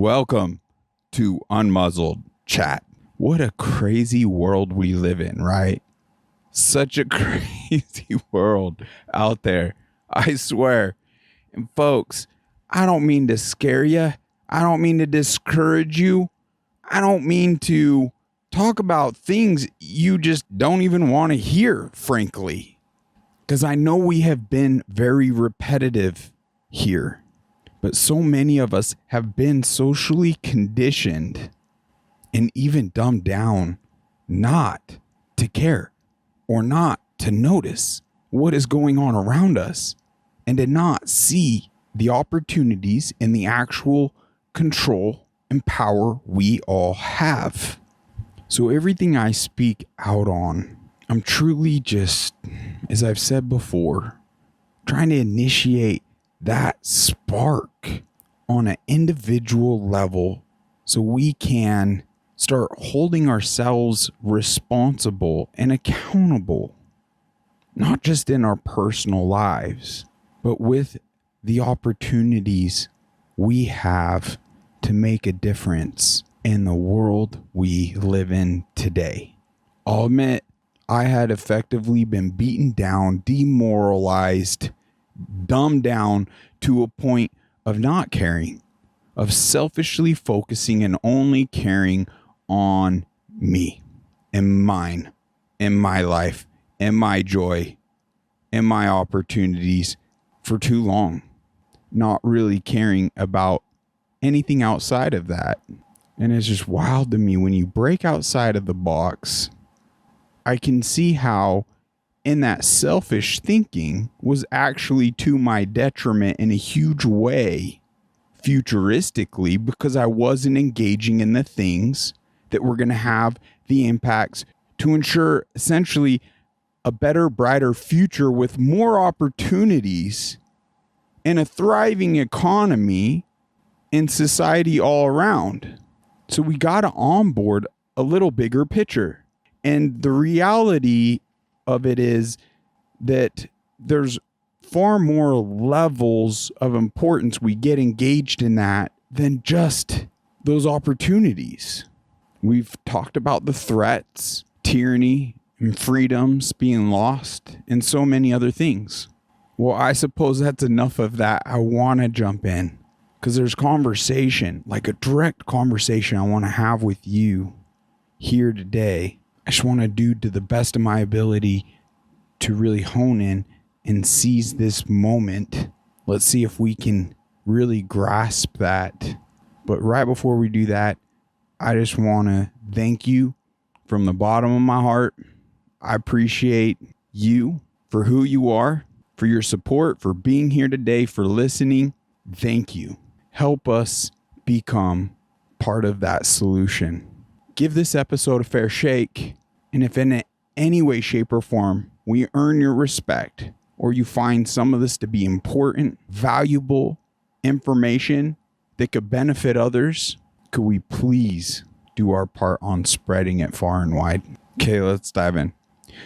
Welcome to Unmuzzled Chat. What a crazy world we live in, right? Such a crazy world out there. I swear. And folks, I don't mean to scare you. I don't mean to discourage you. I don't mean to talk about things you just don't even want to hear, frankly. Because I know we have been very repetitive here. But so many of us have been socially conditioned and even dumbed down not to care or not to notice what is going on around us and to not see the opportunities and the actual control and power we all have. So everything I speak out on, I'm truly just, as I've said before, trying to initiate that spark on an individual level so we can start holding ourselves responsible and accountable, not just in our personal lives, but with the opportunities we have to make a difference in the world we live in today. I'll admit, I had effectively been beaten down, demoralized, dumbed down to a point of not caring, of selfishly focusing and only caring on me and mine and my life and my joy and my opportunities for too long, not really caring about anything outside of that. And it's just wild to me when you break outside of the box. I can see how in that selfish thinking was actually to my detriment in a huge way, futuristically, because I wasn't engaging in the things that were going to have the impacts to ensure essentially a better, brighter future with more opportunities and a thriving economy and society all around. So we got to onboard a little bigger picture. And the reality of it is that there's far more levels of importance we get engaged in that than just those opportunities. We've talked about the threats, tyranny, and freedoms being lost, and so many other things. Well, I suppose that's enough of that. I want to jump in because there's conversation, like a direct conversation I want to have with you here today. I just want to do to the best of my ability to really hone in and seize this moment. Let's see if we can really grasp that. But right before we do that, I just want to thank you from the bottom of my heart. I appreciate you for who you are, for your support, for being here today, for listening. Thank you. Help us become part of that solution. Give this episode a fair shake, and if in any way, shape, or form we earn your respect, or you find some of this to be important, valuable information that could benefit others, could we please do our part on spreading it far and wide? Okay, let's dive in.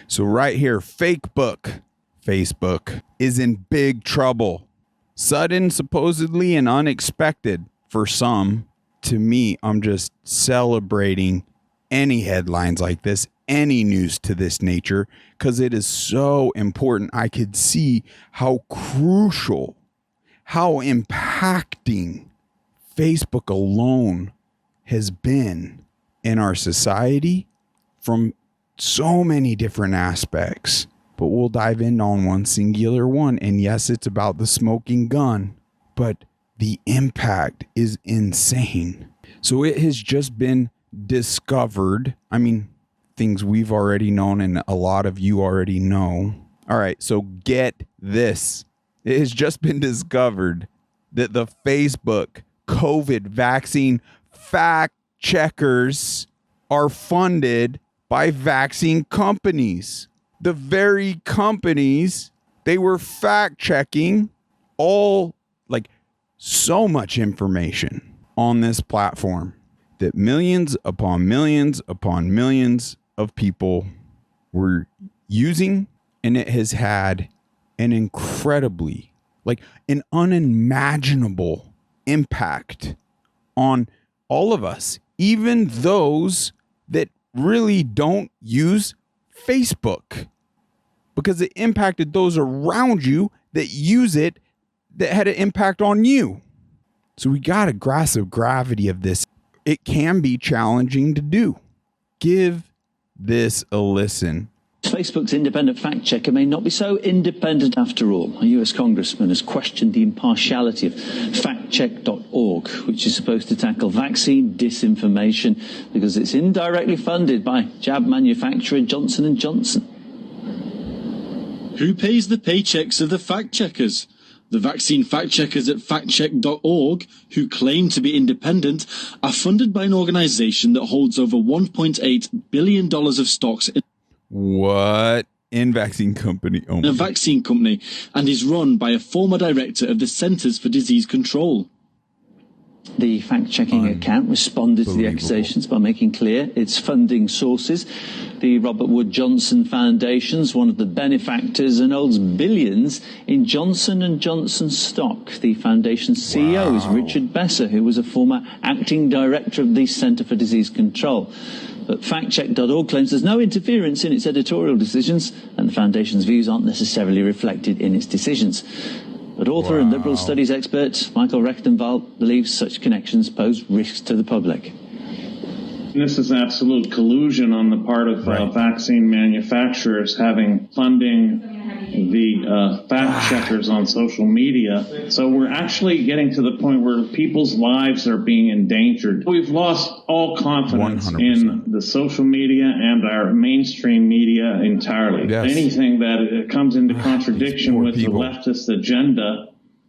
So right here, Facebook is in big trouble. Sudden, supposedly, and unexpected for some. To me, I'm just celebrating any headlines like this, any news to this nature, because it is so important. I could see how crucial, how impacting Facebook alone has been in our society from so many different aspects. But we'll dive in on one singular one. And yes, it's about the smoking gun, but the impact is insane. So it has just been discovered. I mean, things we've already known and a lot of you already know. All right, so get this. It has just been discovered that the Facebook COVID vaccine fact checkers are funded by vaccine companies. The very companies they were fact checking all, like, so much information on this platform that millions upon millions upon millions of people were using, and it has had an incredibly, like, an unimaginable impact on all of us, even those that really don't use Facebook, because it impacted those around you that use it, that had an impact on you. So we got to grasp the gravity of this. It can be challenging to do. Give this a listen. Facebook's independent fact checker may not be so independent after all. A US congressman has questioned the impartiality of factcheck.org, which is supposed to tackle vaccine disinformation because it's indirectly funded by jab manufacturer Johnson & Johnson. Who pays the paychecks of the fact checkers? The vaccine fact checkers at factcheck.org, who claim to be independent, are funded by an organization that holds over $1.8 billion of stocks in What? In vaccine company? Oh, a vaccine company, and is run by a former director of the Centers for Disease Control. The fact-checking account responded to the accusations by making clear its funding sources. The Robert Wood Johnson Foundation is one of the benefactors and holds billions in Johnson & Johnson stock. The foundation's CEO is Richard Besser, who was a former acting director of the Center for Disease Control. But factcheck.org claims there's no interference in its editorial decisions, and the foundation's views aren't necessarily reflected in its decisions. But author and liberal studies expert Michael Rechtenwald believes such connections pose risks to the public. This is absolute collusion on the part of vaccine manufacturers having funding the fact checkers on social media. So we're actually getting to the point where people's lives are being endangered. We've lost all confidence 100%. in the social media and our mainstream media entirely. Yes. Anything that comes into contradiction with the leftist agenda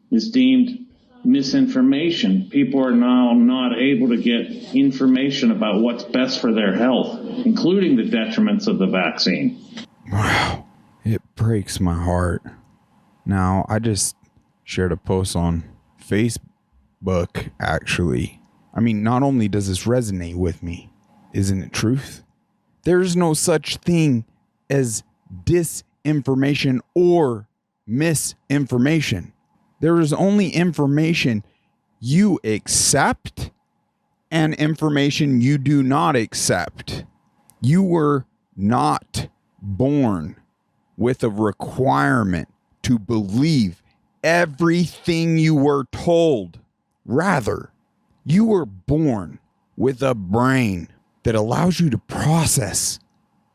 is deemed misinformation. People are now not able to get information about what's best for their health, including the detriments of the vaccine. Wow. It breaks my heart. Now, I just shared a post on Facebook, actually. I mean, not only does this resonate with me, isn't it truth? There's no such thing as disinformation or misinformation. There is only information you accept and information you do not accept. You were not born with a requirement to believe everything you were told. Rather, you were born with a brain that allows you to process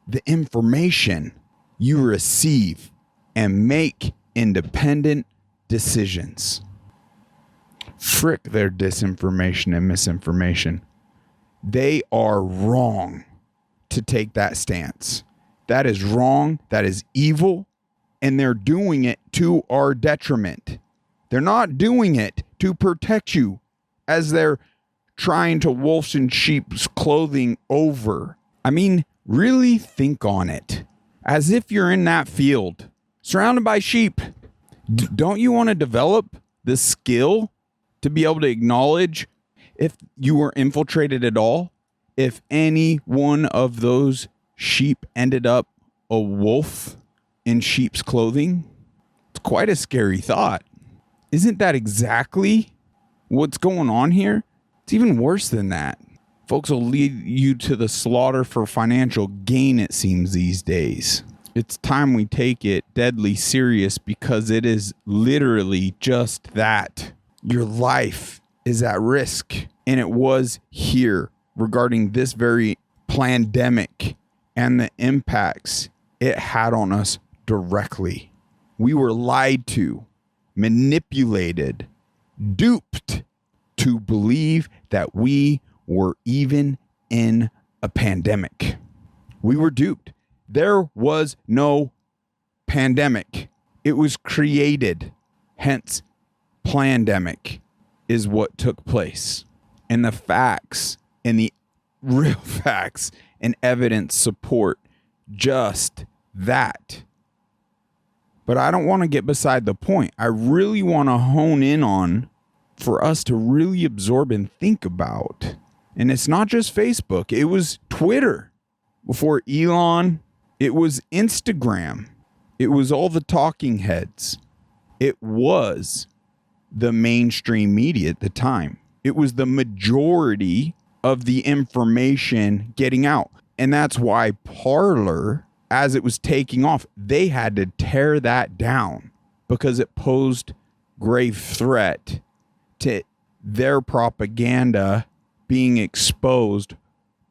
the information you receive and make independent decisions. Frick their disinformation and misinformation. They are wrong to take that stance. That is wrong. That is evil. And they're doing it to our detriment. They're not doing it to protect you as they're trying to wolf in sheep's clothing over. I mean, really think on it. As if you're in that field, surrounded by sheep. Don't you want to develop the skill to be able to acknowledge if you were infiltrated at all? If any one of those sheep ended up a wolf in sheep's clothing? It's quite a scary thought. Isn't that exactly what's going on here? It's even worse than that. Folks will lead you to the slaughter for financial gain, it seems, these days. It's time we take it deadly serious, because it is literally just that. Your life is at risk, and it was here regarding this very pandemic and the impacts it had on us directly. We were lied to, manipulated, duped to believe that we were even in a pandemic. We were duped. There was no pandemic. It was created. Hence, plandemic is what took place. And the facts and the real facts and evidence support just that. But I don't want to get beside the point. I really want to hone in on for us to really absorb and think about. And it's not just Facebook. It was Twitter before Elon. It was Instagram. It was all the talking heads. It was the mainstream media at the time. It was the majority of the information getting out. And that's why Parler, as it was taking off, they had to tear that down because it posed grave threat to their propaganda being exposed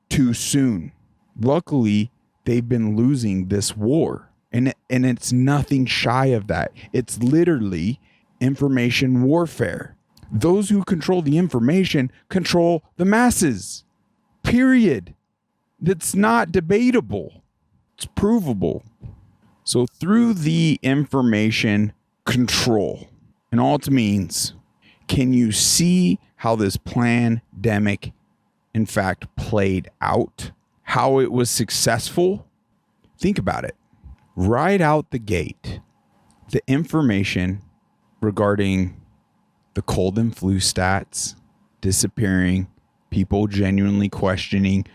too soon. Luckily, they've been losing this war, and it's nothing shy of that. It's literally information warfare. Those who control the information control the masses. Period. That's not debatable. It's provable. So through the information control, and all it means, can you see how this pandemic, in fact, played out? How it was successful? Think about it. Right out the gate, the information regarding the cold and flu stats disappearing, people genuinely questioning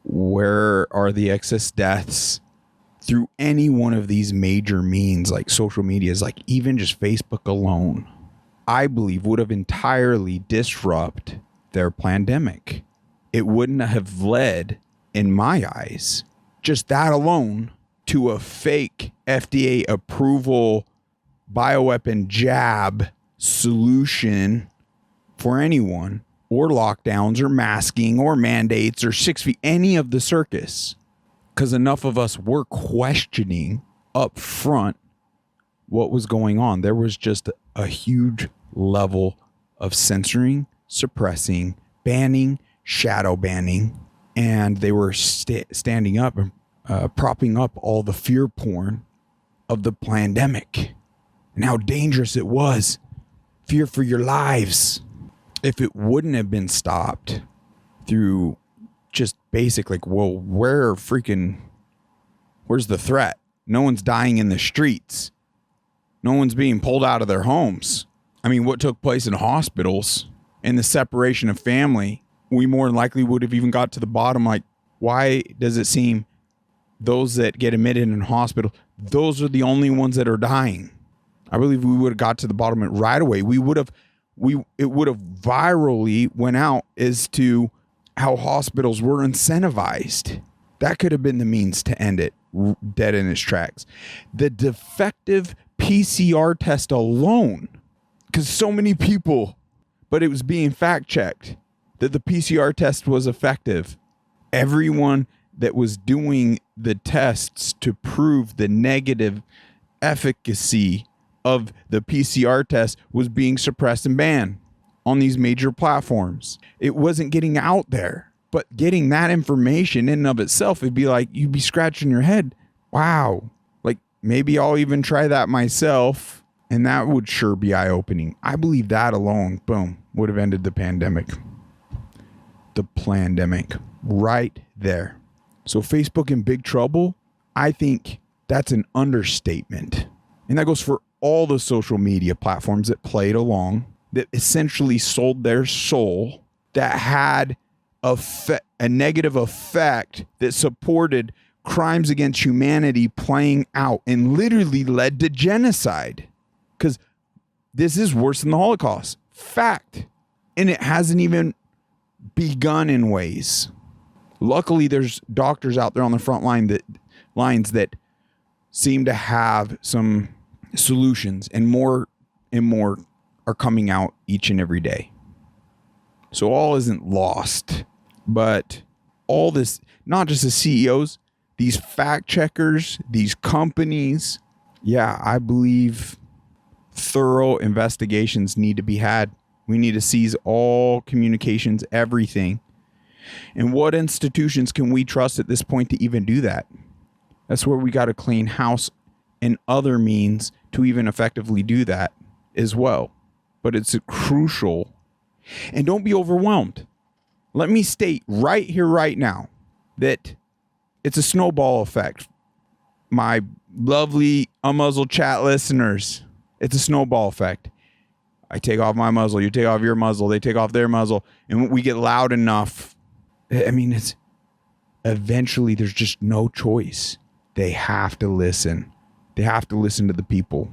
where are the excess deaths through any one of these major means like social medias, like even just Facebook alone, I believe would have entirely disrupted their pandemic. It wouldn't have led, in my eyes, just that alone, to a fake FDA approval bioweapon jab solution for anyone, or lockdowns or masking or mandates or 6 feet, any of the circus. Because enough of us were questioning up front what was going on. There was just a huge level of censoring, suppressing, banning, shadow banning, and they were standing up and propping up all the fear porn of the pandemic and how dangerous it was. Fear for your lives. If it wouldn't have been stopped through just basic, like, well, where's the threat? No one's dying in the streets. No one's being pulled out of their homes. I mean, what took place in hospitals and the separation of family, we more than likely would have even got to the bottom. Like, why does it seem those that get admitted in hospital, those are the only ones that are dying? I believe we would have got to the bottom of it right away. It would have virally went out as to how hospitals were incentivized. That could have been the means to end it dead in its tracks. The defective PCR test alone, because so many people, but it was being fact checked that the PCR test was effective. Everyone that was doing the tests to prove the negative efficacy of the PCR test was being suppressed and banned on these major platforms. It wasn't getting out there, but getting that information in and of itself, it'd be like, you'd be scratching your head. Wow. Like, maybe I'll even try that myself. And that would sure be eye-opening. I believe that alone, boom, would have ended the pandemic. The plandemic right there. So Facebook in big trouble, I think that's an understatement. And that goes for all the social media platforms that played along, that essentially sold their soul, that had a negative effect that supported crimes against humanity playing out and literally led to genocide. Because this is worse than the Holocaust. Fact. And it hasn't even begun in ways. Luckily, there's doctors out there on the front lines that seem to have some solutions, and more are coming out each and every day. So all isn't lost, but all this, not just the CEOs, these fact checkers, these companies, yeah, I believe thorough investigations need to be had. We need to seize all communications, everything. And what institutions can we trust at this point to even do that? That's where we got to clean house and other means to even effectively do that as well. But it's crucial. And don't be overwhelmed. Let me state right here, right now, that it's a snowball effect. My lovely unmuzzled chat listeners, it's a snowball effect. I take off my muzzle, you take off your muzzle, they take off their muzzle, and we get loud enough. I mean, it's eventually there's just no choice. They have to listen. They have to listen to the people.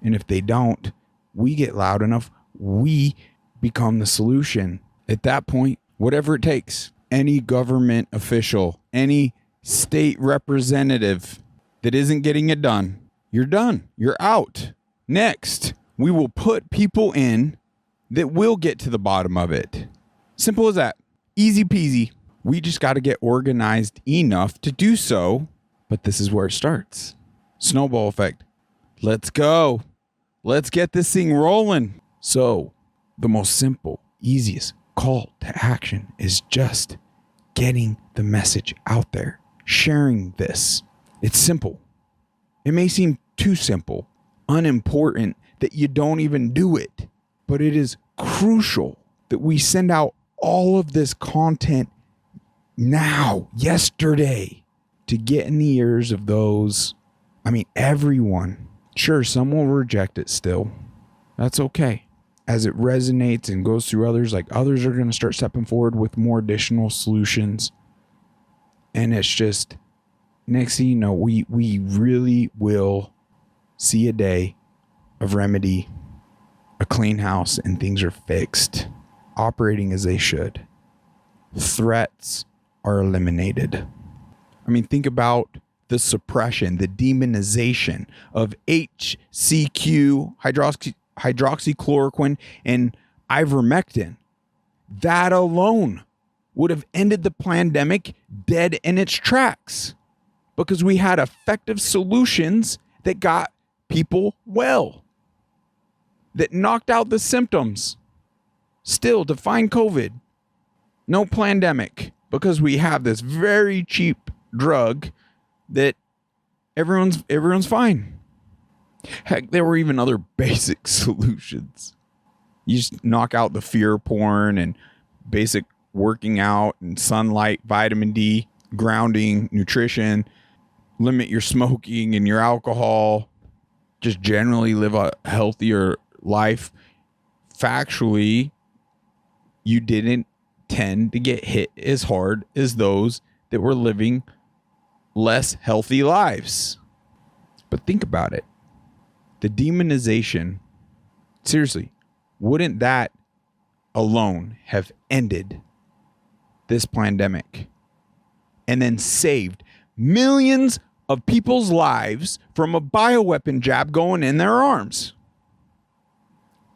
And if they don't, we get loud enough, we become the solution. At that point, whatever it takes, any government official, any state representative that isn't getting it done, you're done. You're out. Next, we will put people in that will get to the bottom of it. Simple as that. Easy peasy. We just got to get organized enough to do so. But this is where it starts. Snowball effect. Let's go. Let's get this thing rolling. So the most simple, easiest call to action is just getting the message out there, sharing this. It's simple. It may seem too simple, unimportant, that you don't even do it, but it is crucial that we send out all of this content now, yesterday, to get in the ears of those, everyone. Sure, some will reject it still. That's okay. As it resonates and goes through others, like others are going to start stepping forward with more additional solutions. And it's just, next thing you know, we really will see a day of remedy, a clean house, and things are fixed, operating as they should. Threats are eliminated. Think about the suppression, the demonization of HCQ, hydroxychloroquine, and ivermectin. That alone would have ended the pandemic dead in its tracks, because we had effective solutions that got people well, that knocked out the symptoms. Still, define COVID. No pandemic, because we have this very cheap drug that everyone's fine. Heck, there were even other basic solutions. You just knock out the fear porn and basic working out and sunlight, vitamin D, grounding, nutrition, limit your smoking and your alcohol, just generally live a healthier life. Factually, you didn't tend to get hit as hard as those that were living less healthy lives. But think about it. The demonization, seriously, wouldn't that alone have ended this pandemic and then saved millions of people's lives from a bioweapon jab going in their arms?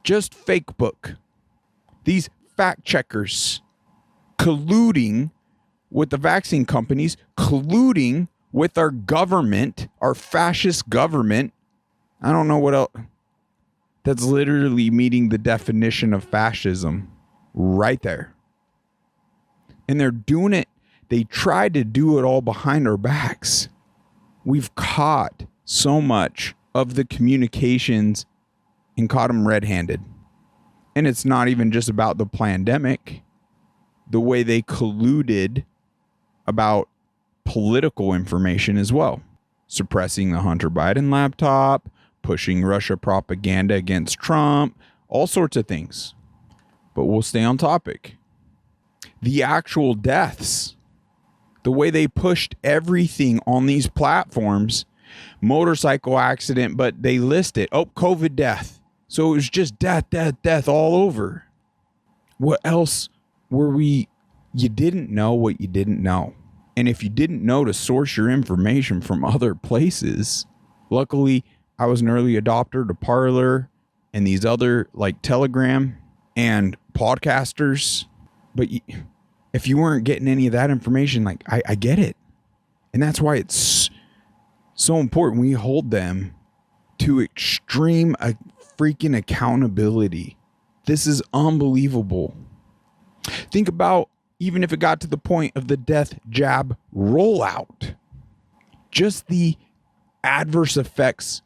Just fake book. These fact checkers colluding with the vaccine companies, colluding with our government, our fascist government. I don't know what else. That's literally meeting the definition of fascism right there. And they're doing it. They tried to do it all behind our backs. We've caught so much of the communications and caught them red-handed. And it's not even just about the pandemic. The way they colluded about political information as well. Suppressing the Hunter Biden laptop, pushing Russia propaganda against Trump, all sorts of things. But we'll stay on topic. The actual deaths, the way they pushed everything on these platforms, motorcycle accident, but they list it, COVID death. So it was just death all over. What else were we? You didn't know what you didn't know. And if you didn't know to source your information from other places, luckily I was an early adopter to Parler and these other like Telegram and podcasters. But if you weren't getting any of that information, like I get it. And that's why it's so important we hold them to extreme freaking accountability. This is unbelievable. Think about even if it got to the point of the death jab rollout, just the adverse effects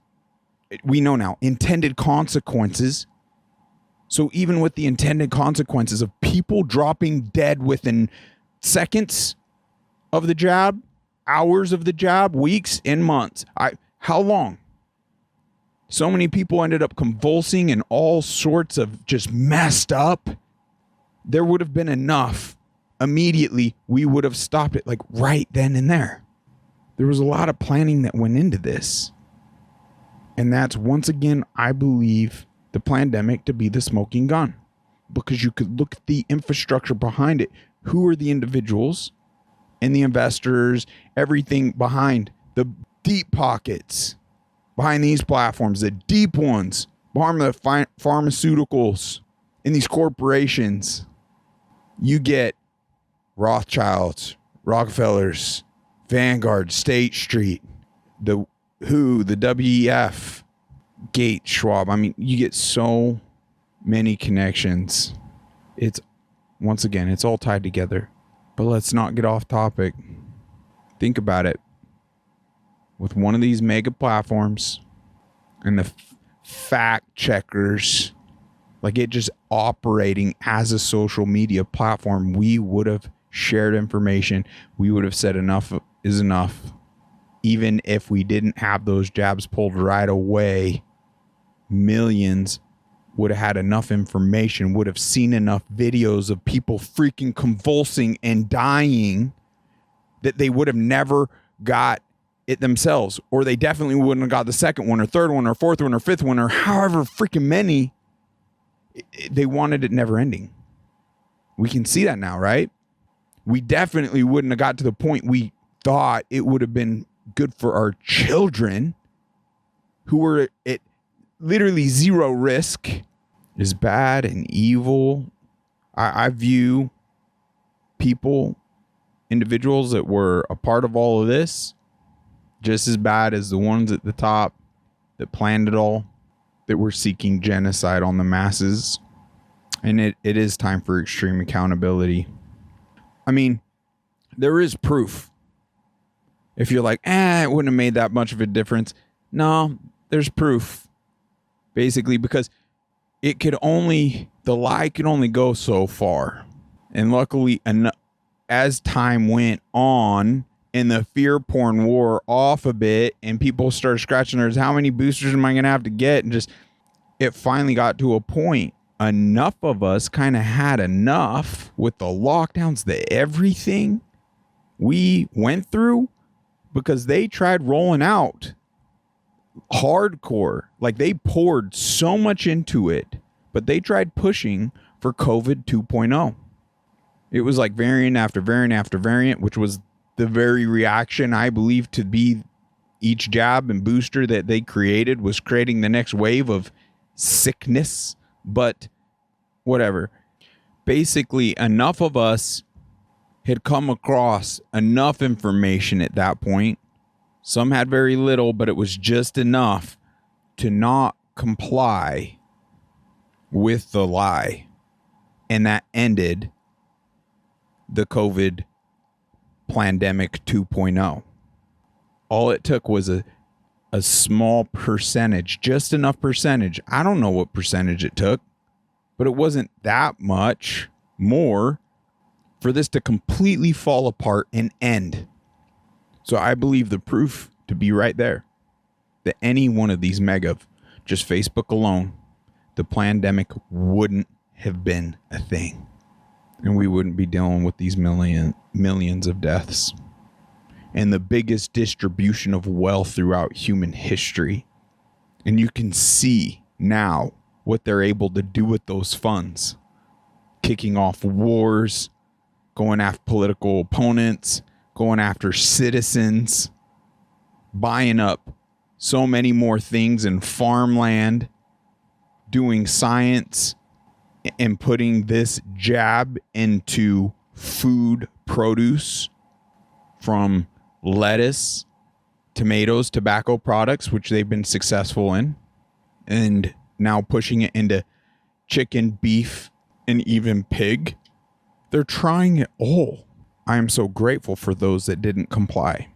we know now, intended consequences. So even with the intended consequences of people dropping dead within seconds of the jab, hours of the jab, weeks and months. How long? So many people ended up convulsing and all sorts of just messed up. There would have been enough. Immediately, we would have stopped it like right then and there. There was a lot of planning that went into this. And that's, once again, I believe the pandemic to be the smoking gun. because you could look at the infrastructure behind it. Who are the individuals and the investors, everything behind the deep pockets, behind these platforms, the deep ones, behind the pharmaceuticals and these corporations. You get Rothschilds, Rockefellers, Vanguard, State Street, the WEF, Gate, Schwab. I mean, you get so many connections. It's, once again, it's all tied together. But let's not get off topic. Think about it. With one of these mega platforms and the fact checkers, like it just operating as a social media platform, we would have shared information. We would have said enough is enough. Even if we didn't have those jabs pulled right away, millions would have had enough information, would have seen enough videos of people freaking convulsing and dying that they would have never got it themselves, or they definitely wouldn't have got the second one or third one or fourth one or fifth one or however freaking many. They wanted it never ending. We can see that now, right? We definitely wouldn't have got to the point we thought it would have been good for our children who were at literally zero risk. Is bad and evil. I view individuals that were a part of all of this, just as bad as the ones at the top that planned it all, that were seeking genocide on the masses. And it is time for extreme accountability. I mean, there is proof. If you're like, it wouldn't have made that much of a difference. No, there's proof. Basically, because the lie could only go so far. And luckily, as time went on and the fear porn wore off a bit and people started scratching their heads, how many boosters am I going to have to get? And just, it finally got to a point. Enough of us kind of had enough with the lockdowns, the everything we went through, because they tried rolling out hardcore. Like they poured so much into it, but they tried pushing for COVID 2.0. It was like variant after variant after variant, which was the very reaction I believe to be each jab and booster that they created was creating the next wave of sickness. But whatever. Basically, enough of us had come across enough information at that point. Some had very little, but it was just enough to not comply with the lie. And that ended the COVID pandemic 2.0. All it took was a small percentage, just enough percentage. I don't know what percentage it took, but it wasn't that much more for this to completely fall apart and end. So I believe the proof to be right there that any one of these just Facebook alone, the pandemic wouldn't have been a thing. And we wouldn't be dealing with these millions of deaths and the biggest distribution of wealth throughout human history. And you can see now what they're able to do with those funds, kicking off wars, going after political opponents, going after citizens, buying up so many more things in farmland, doing science, and putting this jab into food produce from lettuce, tomatoes, tobacco products, which they've been successful in, and now pushing it into chicken, beef, and even pig. They're trying it all. I am so grateful for those that didn't comply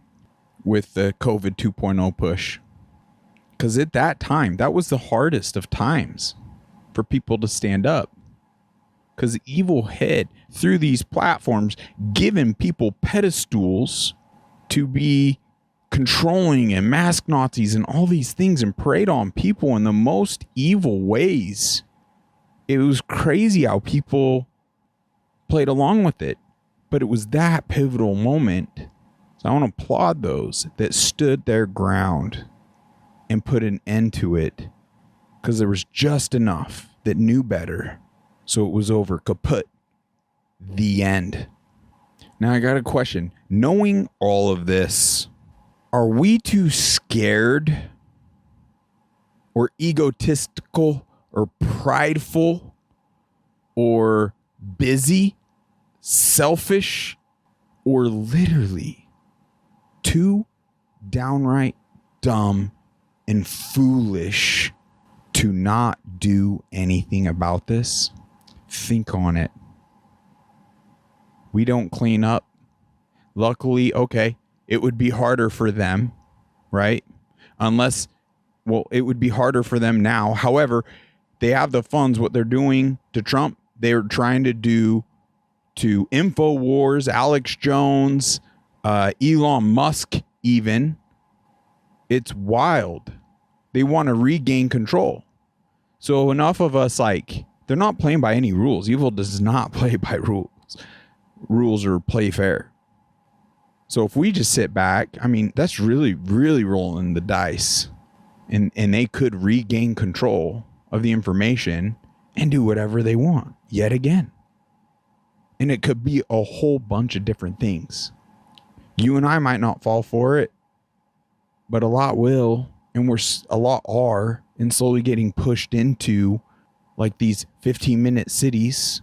with the COVID 2.0 push. Because at that time, that was the hardest of times for people to stand up. Because evil had, through these platforms, given people pedestals to be controlling and mask Nazis and all these things and preyed on people in the most evil ways. It was crazy how people played along with it. But it was that pivotal moment. So I want to applaud those that stood their ground and put an end to it. Because there was just enough that knew better. So it was over, kaput, the end. Now I got a question. Knowing all of this, are we too scared or egotistical or prideful or busy, selfish, or literally too downright dumb and foolish to not do anything about this? Think on it. We don't clean up. Luckily, okay, it would be harder for them, right? Unless, well, it would be harder for them now. However, they have the funds. What they're doing to Trump, they're trying to do to InfoWars, Alex Jones, Elon Musk even. It's wild. They want to regain control. So enough of us, like, they're not playing by any rules. Evil does not play by rules or play fair. So if we just sit back, I mean, that's really, really rolling the dice. And they could regain control of the information and do whatever they want yet again. And it could be a whole bunch of different things. You and I might not fall for it, but a lot will. And a lot are, and slowly getting pushed into like these 15-minute cities.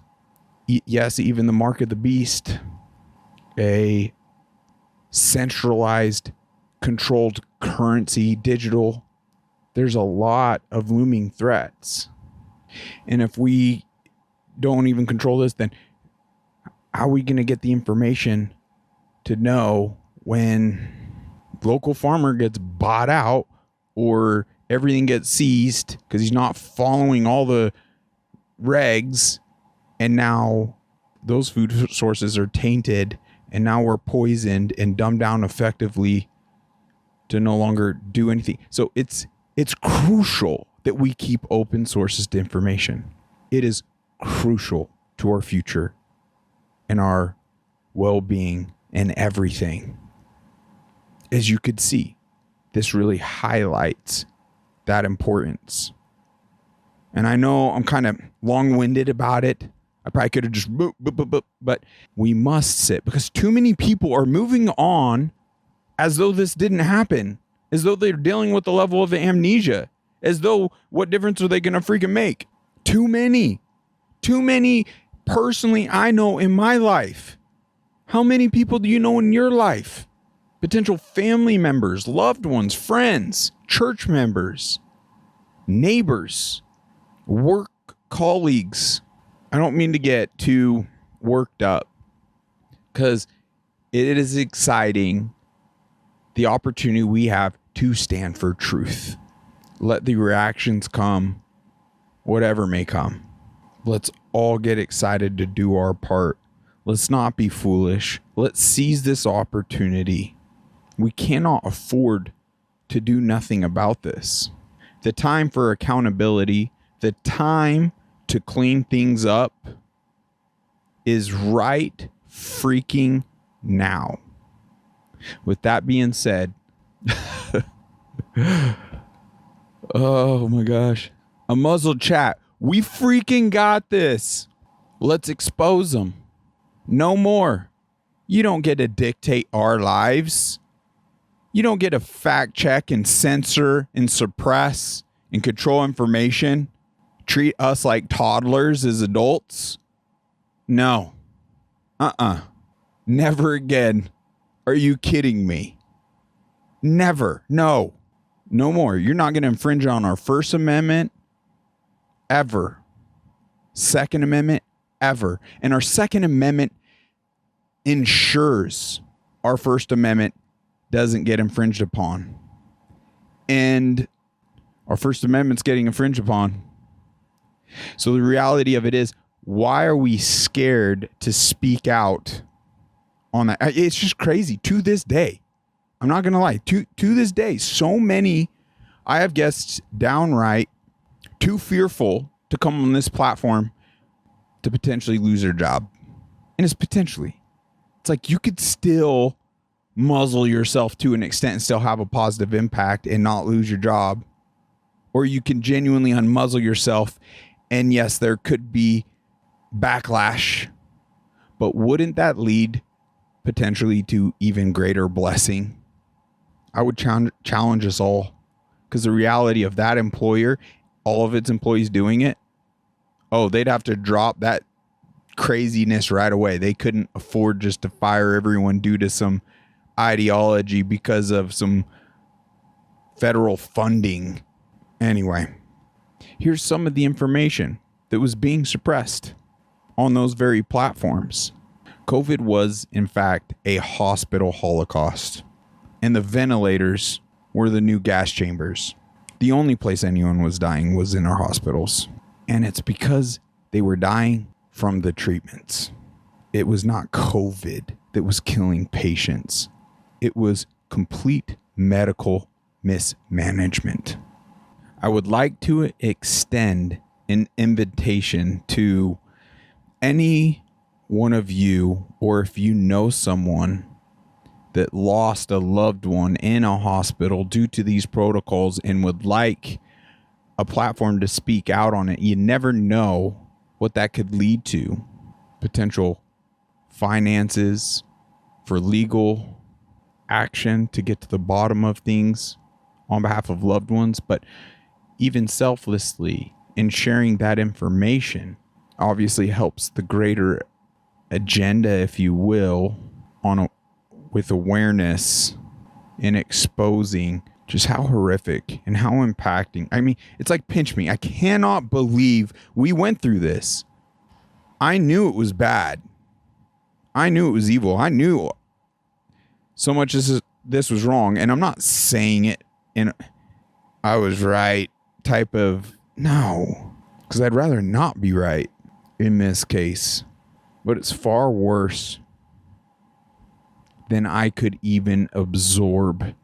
Yes, even the mark of the beast, a centralized, controlled currency, digital. There's a lot of looming threats. And if we don't even control this, then how are we going to get the information to know when local farmer gets bought out or everything gets seized because he's not following all the regs, and now those food sources are tainted, and now we're poisoned and dumbed down effectively to no longer do anything. So it's crucial that we keep open sources to information. It is crucial to our future and our well-being and everything. As you could see, this really highlights that importance. And I know I'm kind of long-winded about it. I probably could have just but we must sit, because too many people are moving on as though this didn't happen, as though they're dealing with the level of amnesia, as though what difference are they going to freaking make? Too many personally I know in my life. How many people do you know in your life? Potential family members, loved ones, friends, church members, neighbors, work colleagues. I don't mean to get too worked up, because it is exciting, the opportunity we have to stand for truth. Let the reactions come, whatever may come. Let's all get excited to do our part. Let's not be foolish. Let's seize this opportunity. We cannot afford to do nothing about this. The time for accountability, the time to clean things up is right freaking now. With that being said, oh my gosh, a muzzled chat. We freaking got this. Let's expose them. No more. You don't get to dictate our lives. You don't get to fact check and censor and suppress and control information. Treat us like toddlers as adults. No. Never again. Are you kidding me? Never. No. No more. You're not going to infringe on our First Amendment ever. Second Amendment ever. And our Second Amendment ensures our First Amendment doesn't get infringed upon. And our First Amendment's getting infringed upon. So the reality of it is, why are we scared to speak out on that? It's just crazy. To this day, I'm not going to lie, to this day, so many, I have guests downright too fearful to come on this platform to potentially lose their job. And it's potentially. It's like you could still muzzle yourself to an extent and still have a positive impact and not lose your job. Or you can genuinely unmuzzle yourself. And yes, there could be backlash, but wouldn't that lead potentially to even greater blessing? I would challenge us all, because the reality of that employer, all of its employees doing it, oh, they'd have to drop that craziness right away. They couldn't afford just to fire everyone due to some ideology because of some federal funding. Anyway, here's some of the information that was being suppressed on those very platforms. COVID was, in fact, a hospital holocaust, and the ventilators were the new gas chambers. The only place anyone was dying was in our hospitals, and it's because they were dying from the treatments. It was not COVID that was killing patients. It was complete medical mismanagement. I would like to extend an invitation to any one of you, or if you know someone that lost a loved one in a hospital due to these protocols and would like a platform to speak out on it. You never know what that could lead to. Potential finances for legal action to get to the bottom of things on behalf of loved ones, but even selflessly in sharing that information obviously helps the greater agenda, if you will, with awareness and exposing just how horrific and how impacting. I mean, it's like pinch me. I cannot believe we went through this. I knew it was bad. I knew it was evil. I knew so much this was wrong. And I'm not saying it in I was right type of, no, because I'd rather not be right in this case. But it's far worse than I could even absorb.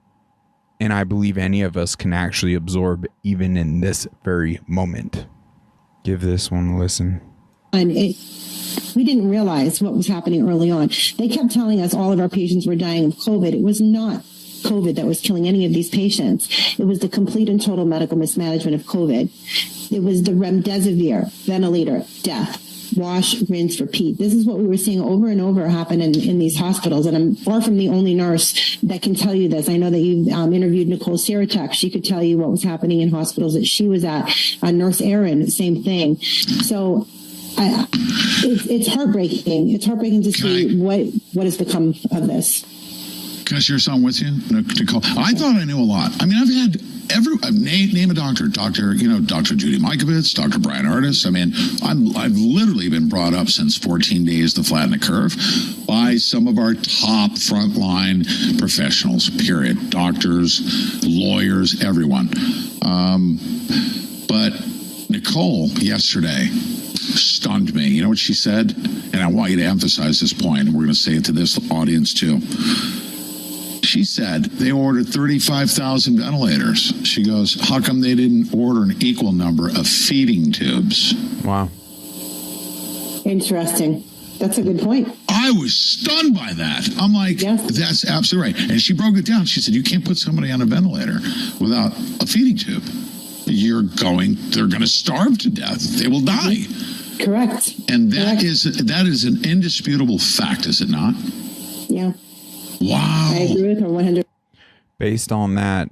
And I believe any of us can actually absorb even in this very moment. Give this one a listen. And we didn't realize what was happening early on. They kept telling us all of our patients were dying of COVID. It was not COVID that was killing any of these patients. It was the complete and total medical mismanagement of COVID. It was the remdesivir, ventilator, death. Wash, rinse, repeat. This is what we were seeing over and over happen in these hospitals. And I'm far from the only nurse that can tell you this. I know that you've interviewed Nicole Siratek. She could tell you what was happening in hospitals that she was at. Nurse Erin, same thing. So it's heartbreaking. It's heartbreaking to see what has become of this. Can I share something with you, Nicole? I thought I knew a lot. I mean, I've had name a doctor, Dr. Judy Mikovits, Dr. Brian Artis. I mean, I've literally been brought up since 14 days to flatten the curve by some of our top frontline professionals, period. Doctors, lawyers, everyone. But Nicole yesterday stunned me. You know what she said? And I want you to emphasize this point, and we're going to say it to this audience too. She said they ordered 35,000 ventilators. She goes, how come they didn't order an equal number of feeding tubes? Wow. Interesting. That's a good point. I was stunned by that. I'm like, yes. That's absolutely right. And she broke it down. She said, you can't put somebody on a ventilator without a feeding tube. They're going to starve to death. They will die. Correct. And that is an indisputable fact, is it not? Yeah. Wow. I agree with her 100%. Based on that,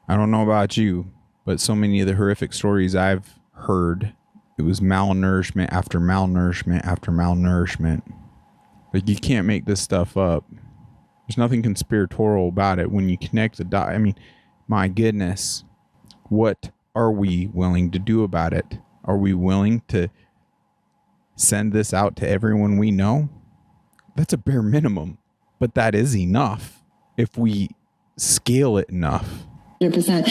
I don't know about you, but so many of the horrific stories I've heard, it was malnourishment after malnourishment after malnourishment. Like, you can't make this stuff up. There's nothing conspiratorial about it. When you connect the dots, I mean, my goodness, what are we willing to do about it? Are we willing to send this out to everyone we know? That's a bare minimum. But that is enough if we scale it enough. 100%.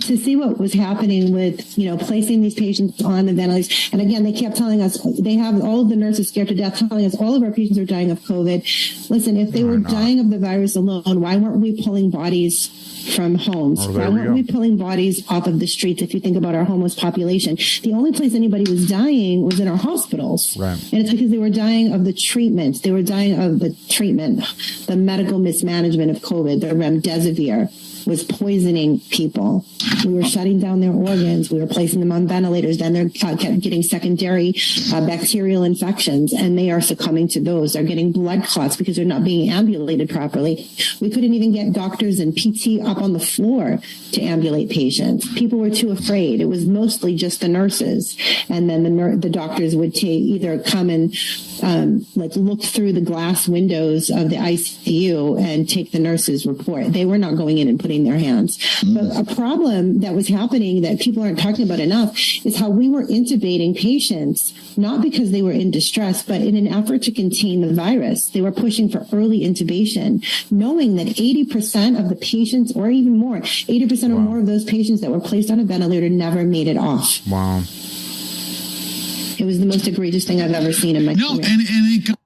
To see what was happening with, placing these patients on the ventilators. And again, they kept telling us, they have all of the nurses scared to death, telling us all of our patients are dying of COVID. Listen, if they were dying of the virus alone, why weren't we pulling bodies from homes? Why weren't we pulling bodies off of the streets? If you think about our homeless population, the only place anybody was dying was in our hospitals. Right. And it's because they were dying of the treatment. They were dying of the treatment, the medical mismanagement of COVID, the remdesivir, was poisoning people. We were shutting down their organs. We were placing them on ventilators. Then they're kept getting secondary bacterial infections, and they are succumbing to those. They're getting blood clots because they're not being ambulated properly. We couldn't even get doctors and PT up on the floor to ambulate patients. People were too afraid. It was mostly just the nurses, and then the doctors would either come and look through the glass windows of the ICU and take the nurse's report. They were not going in and putting their hands. But a problem that was happening that people aren't talking about enough is how we were intubating patients, not because they were in distress, but in an effort to contain the virus. They were pushing for early intubation, knowing that 80% of the patients, or even more, 80% or more of those patients that were placed on a ventilator never made it off. Wow. It was the most egregious thing I've ever seen in my career.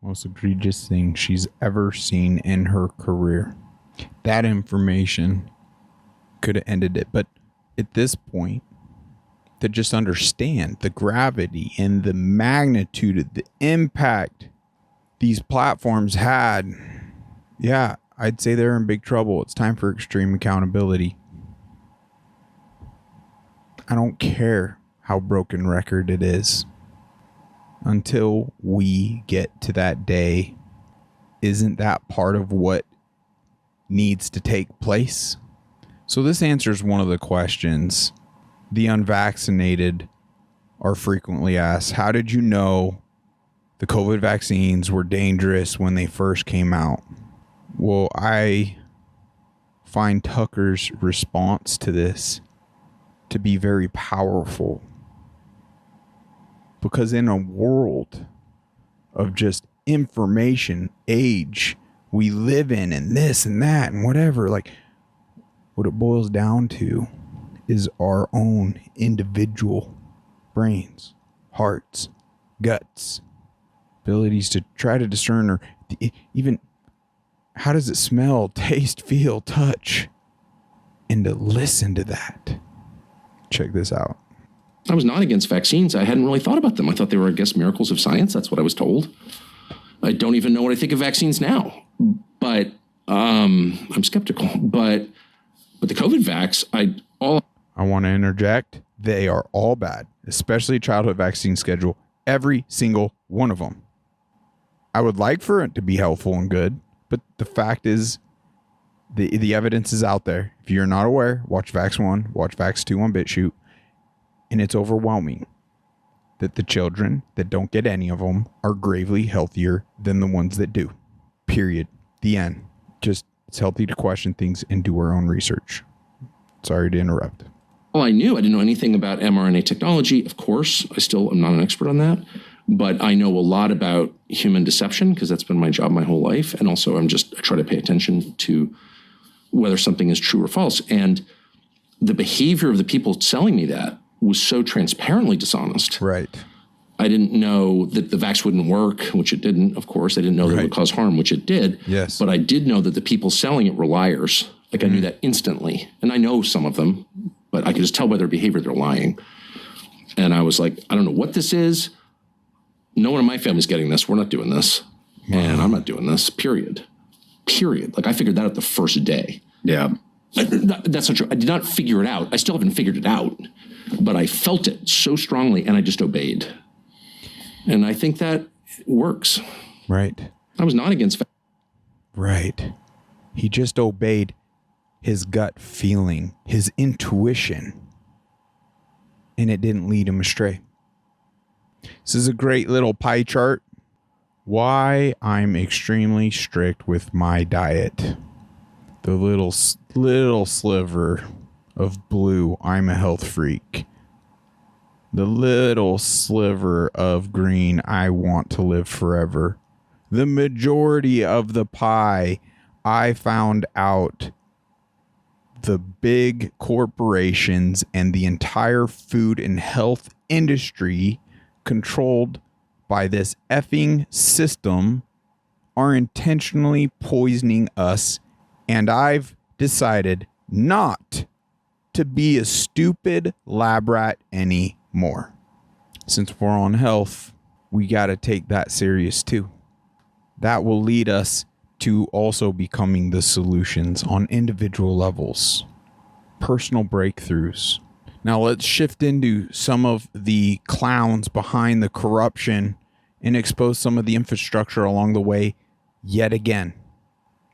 Most egregious thing she's ever seen in her career. That information could have ended it. But at this point, to just understand the gravity and the magnitude of the impact these platforms had, yeah, I'd say they're in big trouble. It's time for extreme accountability. I don't care how broken record it is. Until we get to that day, isn't that part of what needs to take place? So this answers one of the questions the unvaccinated are frequently asked. How did you know the COVID vaccines were dangerous when they first came out? Well, I find Tucker's response to this to be very powerful. Because in a world of just information age we live in, and this and that and whatever, like, what it boils down to is our own individual brains, hearts, guts, abilities to try to discern, or even how does it smell, taste, feel, touch, and to listen to that. Check this out. I was not against vaccines. I hadn't really thought about them. I thought they were, I guess, miracles of science. That's what I was told. I don't even know what I think of vaccines now. But I'm skeptical. But the COVID vax, I want to interject. They are all bad, especially childhood vaccine schedule. Every single one of them. I would like for it to be helpful and good, but the fact is, the evidence is out there. If you're not aware, watch Vax 1, watch Vax 2 on BitChute. And it's overwhelming that the children that don't get any of them are gravely healthier than the ones that do. Period. The end. Just, it's healthy to question things and do our own research. Sorry to interrupt. Well, I didn't know anything about mRNA technology. Of course, I still am not an expert on that. But I know a lot about human deception because that's been my job my whole life. And also I try to pay attention to whether something is true or false. And the behavior of the people selling me that was so transparently dishonest. Right. I didn't know that the vax wouldn't work, which it didn't, of course. I didn't know that it would cause harm, which it did. Yes. But I did know that the people selling it were liars. Like I knew that instantly. And I know some of them, but I could just tell by their behavior they're lying. And I was like, I don't know what this is. No one in my family's getting this. We're not doing this. Wow. And I'm not doing this, period. Like I figured that out the first day. Yeah. That's not true. I did not figure it out. I still haven't figured it out. But I felt it so strongly, and I just obeyed. And I think that works. Right. I was not against. Right. He just obeyed his gut feeling, his intuition, and it didn't lead him astray. This is a great little pie chart. Why I'm extremely strict with my diet. The little sliver of blue, I'm a health freak. The little sliver of green, I want to live forever. The majority of the pie, I found out the big corporations and the entire food and health industry controlled by this effing system are intentionally poisoning us. And I've decided not to be a stupid lab rat anymore. Since we're on health, we got to take that serious too. That will lead us to also becoming the solutions on individual levels, personal breakthroughs. Now let's shift into some of the clowns behind the corruption and expose some of the infrastructure along the way yet again.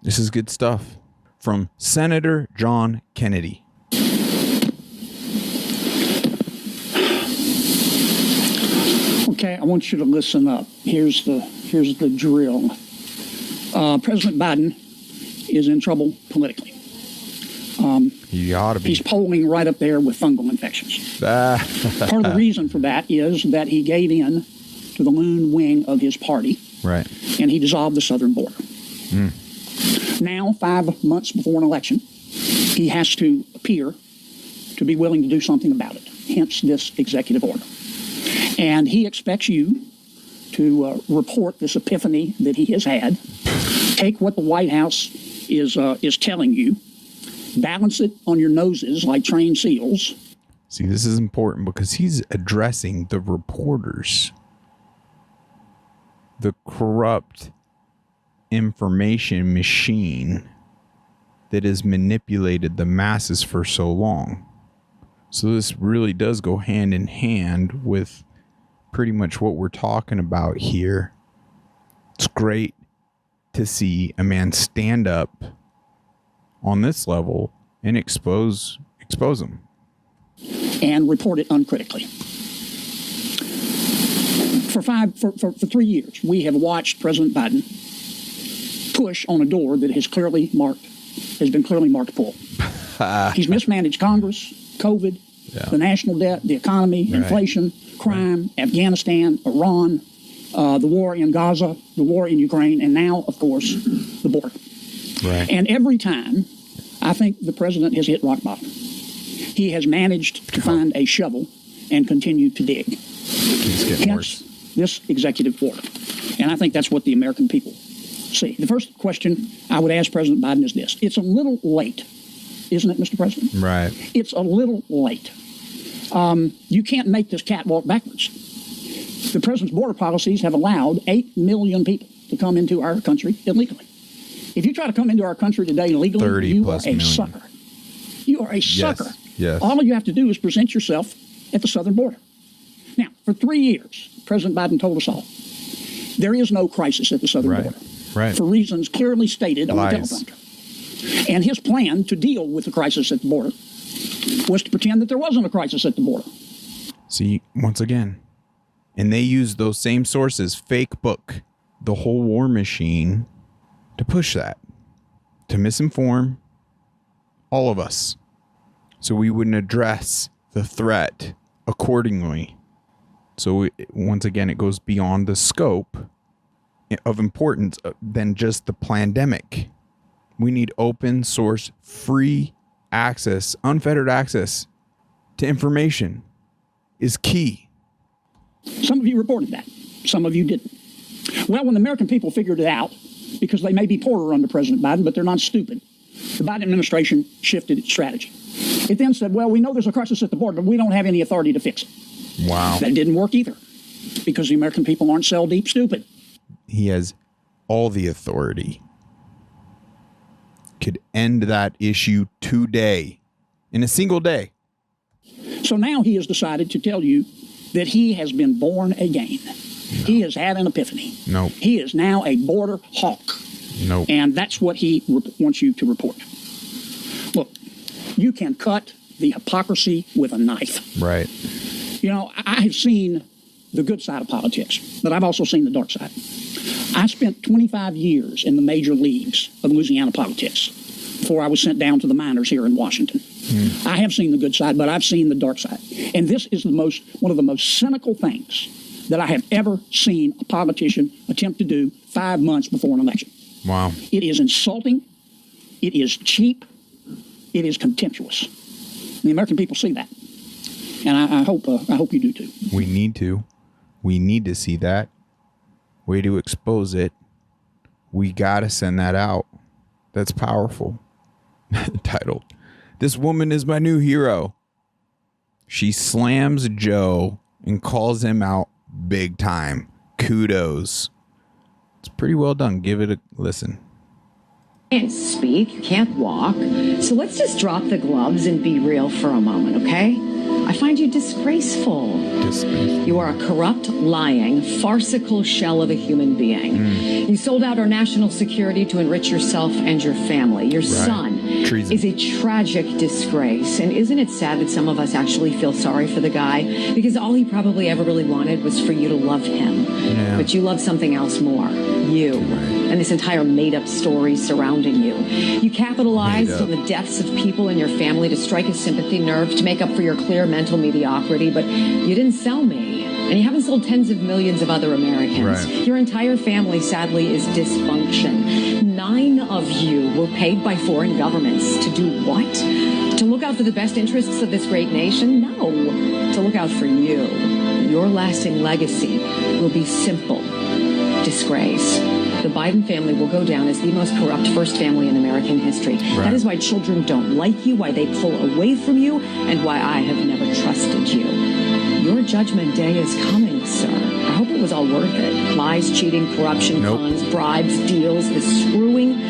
This is good stuff from Senator John Kennedy. Okay, I want you to listen up. Here's the drill. President Biden is in trouble politically. He ought to be. He's polling right up there with fungal infections. Part of the reason for that is that he gave in to the loon wing of his party. Right. And he dissolved the southern border. Now, 5 months before an election, he has to appear to be willing to do something about it. Hence this executive order. And he expects you to report this epiphany that he has had. Take what the White House is telling you. Balance it on your noses like trained seals. See, this is important because he's addressing the reporters, the corrupt information machine that has manipulated the masses for so long. So this really does go hand in hand with pretty much what we're talking about here. It's great to see a man stand up on this level and expose them. And report it uncritically. For 3 years, we have watched President Biden push on a door that has been clearly marked pull. He's mismanaged Congress, COVID, the national debt, the economy, inflation, crime, Afghanistan, Iran, the war in Gaza, the war in Ukraine, and now, of course, the border. Right. And every time, I think the president has hit rock bottom. He has managed to find a shovel and continue to dig. It's getting worse. This executive order. And I think that's what the American people see. The first question I would ask President Biden is this. It's a little late, isn't it, Mr. President? Right. It's a little late. You can't make this cat walk backwards. The president's border policies have allowed 8 million people to come into our country illegally. If you try to come into our country today illegally, you are a sucker. You are a sucker. Yes. All you have to do is present yourself at the southern border. Now, for 3 years, President Biden told us all, there is no crisis at the southern border. Right. For reasons clearly stated on the teleprompter. And his plan to deal with the crisis at the border was to pretend that there wasn't a crisis at the border. See, once again, and they use those same sources, fake book, the whole war machine, to push that, to misinform all of us, so we wouldn't address the threat accordingly. So once again, it goes beyond the scope of importance than just the pandemic. We need open source, free access, unfettered access to information is key. Some of you reported that. Some of you didn't. Well, when the American people figured it out, because they may be poorer under President Biden, but they're not stupid, the Biden administration shifted its strategy. It then said, well, we know there's a crisis at the border, but we don't have any authority to fix it. Wow. That didn't work either, because the American people aren't cell deep stupid. He has all the authority. Could end that issue today, in a single day. So now he has decided to tell you that he has been born again. No. He has had an epiphany. Nope. He is now a border hawk. Nope. And that's what he wants you to report. Look, you can cut the hypocrisy with a knife. Right. You know, I have seen the good side of politics, but I've also seen the dark side. I spent 25 years in the major leagues of Louisiana politics before I was sent down to the minors here in Washington. I have seen the good side, but I've seen the dark side. And this is one of the most cynical things that I have ever seen a politician attempt to do 5 months before an election. Wow. It is insulting. It is cheap. It is contemptuous. And the American people see that. And I hope you do too. We need to. We need to see that. Way to expose it. We got to send that out. That's powerful. Titled, "This Woman is My New Hero." She slams Joe and calls him out big time. Kudos. It's pretty well done. Give it a listen. can't speak, you can't walk. So let's just drop the gloves and be real for a moment, okay? I find you disgraceful. You are a corrupt, lying, farcical shell of a human being. You sold out our national security to enrich yourself and your family. Your son is a tragic disgrace. And isn't it sad that some of us actually feel sorry for the guy? Because all he probably ever really wanted was for you to love him. Yeah. But you love something else more. You. And this entire made-up story surrounding you. You capitalized on the deaths of people in your family to strike a sympathy nerve to make up for your clear mental mediocrity, but you didn't sell me. And you haven't sold tens of millions of other Americans. Your entire family, sadly, is dysfunction. 9 of you were paid by foreign governments to do what? To look out for the best interests of this great nation? No. To look out for you. Your lasting legacy will be simple. Disgrace. The Biden family will go down as the most corrupt first family in American history. That is why children don't like you, why they pull away from you, and why I have never trusted you. Your judgment day is coming, sir. I hope it was all worth it. Lies, cheating, corruption, cons, bribes, deals, the screwing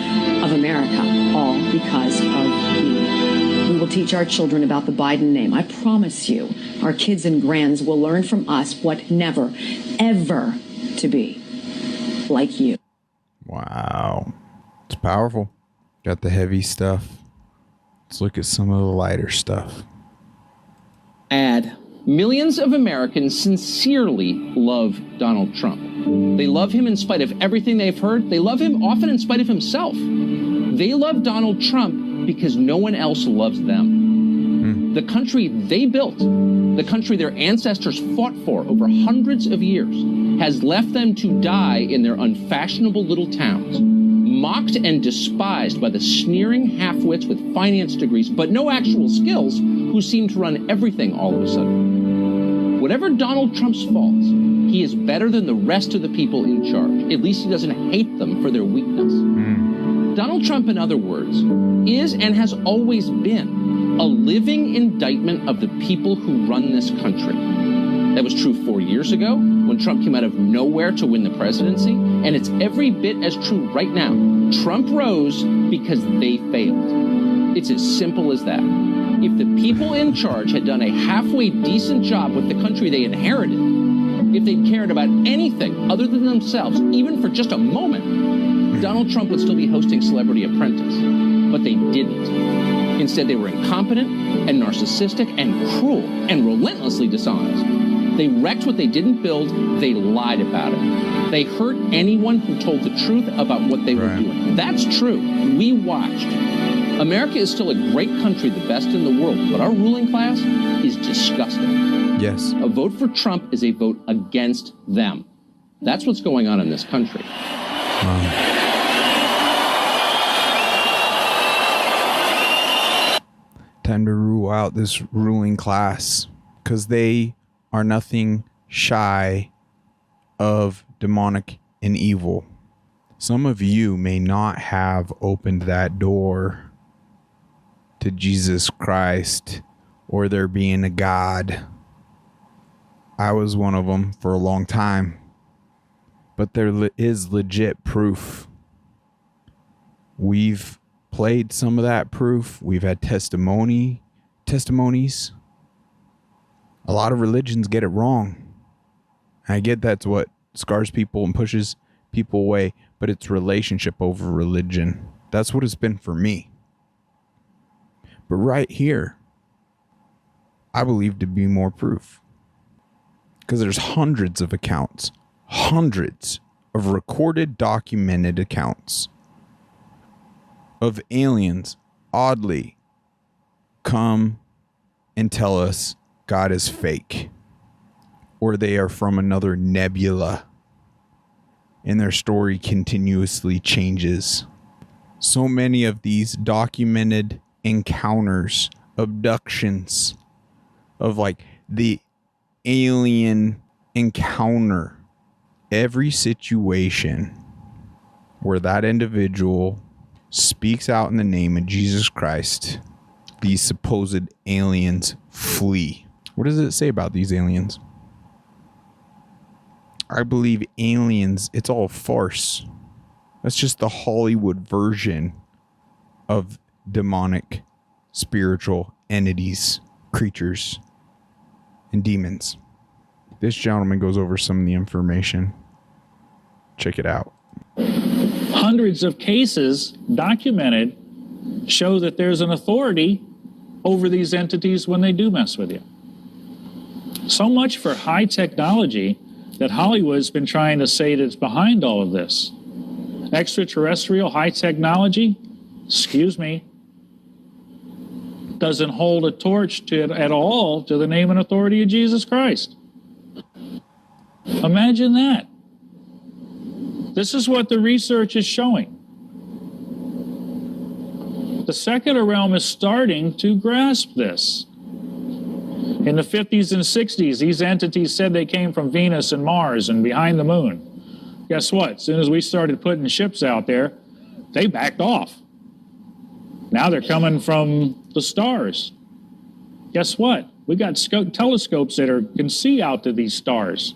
of America, all because of you. We will teach our children about the Biden name. I promise you, our kids and grands will learn from us what never, ever to be like you. Wow. It's powerful. Got the heavy stuff. Let's look at some of the lighter stuff. Millions of Americans sincerely love Donald Trump. They love him in spite of everything they've heard. They love him often in spite of himself. They love Donald Trump because no one else loves them. The country they built, the country their ancestors fought for over hundreds of years, has left them to die in their unfashionable little towns, mocked and despised by the sneering half-wits with finance degrees but no actual skills who seem to run everything all of a sudden. Whatever Donald Trump's faults, he is better than the rest of the people in charge. At least he doesn't hate them for their weakness. Donald Trump, in other words, is and has always been a living indictment of the people who run this country. That was true 4 years ago when Trump came out of nowhere to win the presidency, and it's every bit as true right now. Trump rose because they failed. It's as simple as that. If the people in charge had done a halfway decent job with the country they inherited, if they'd cared about anything other than themselves, even for just a moment, Donald Trump would still be hosting Celebrity Apprentice. But they didn't. Instead, they were incompetent and narcissistic and cruel and relentlessly dishonest. They wrecked what they didn't build. They lied about it. They hurt anyone who told the truth about what they were doing. That's true. We watched. America is still a great country, the best in the world, but our ruling class is disgusting. Yes. A vote for Trump is a vote against them. That's what's going on in this country. Time to rule out this ruling class, because they are nothing shy of demonic and evil. Some of you may not have opened that door to Jesus Christ or there being a God. I was one of them for a long time, but there is legit proof. We've played some of that proof. We've had testimonies. A lot of religions get it wrong. I get that's what scars people and pushes people away, but it's relationship over religion. That's what it's been for me. But right here, I believe to be more proof. Because there's hundreds of accounts, hundreds of recorded, documented accounts of aliens oddly come and tell us God is fake, or they are from another nebula, and their story continuously changes. So many of these documented encounters, abductions, of like the alien encounter, every situation where that individual speaks out in the name of Jesus Christ, these supposed aliens flee. What does it say about these aliens? I believe aliens, it's all farce. That's just the Hollywood version of demonic spiritual entities, creatures, and demons. This gentleman goes over some of the information. Check it out. Hundreds of cases documented show that there's an authority over these entities when they do mess with you. So much for high technology that Hollywood's been trying to say that's behind all of this. Extraterrestrial high technology, excuse me, doesn't hold a torch at all to the name and authority of Jesus Christ. Imagine that. This is what the research is showing. The secular realm is starting to grasp this. In the 50s and 60s, these entities said they came from Venus and Mars and behind the moon. Guess what? As soon as we started putting ships out there, they backed off. Now they're coming from the stars. Guess what? We got telescopes that can see out to these stars.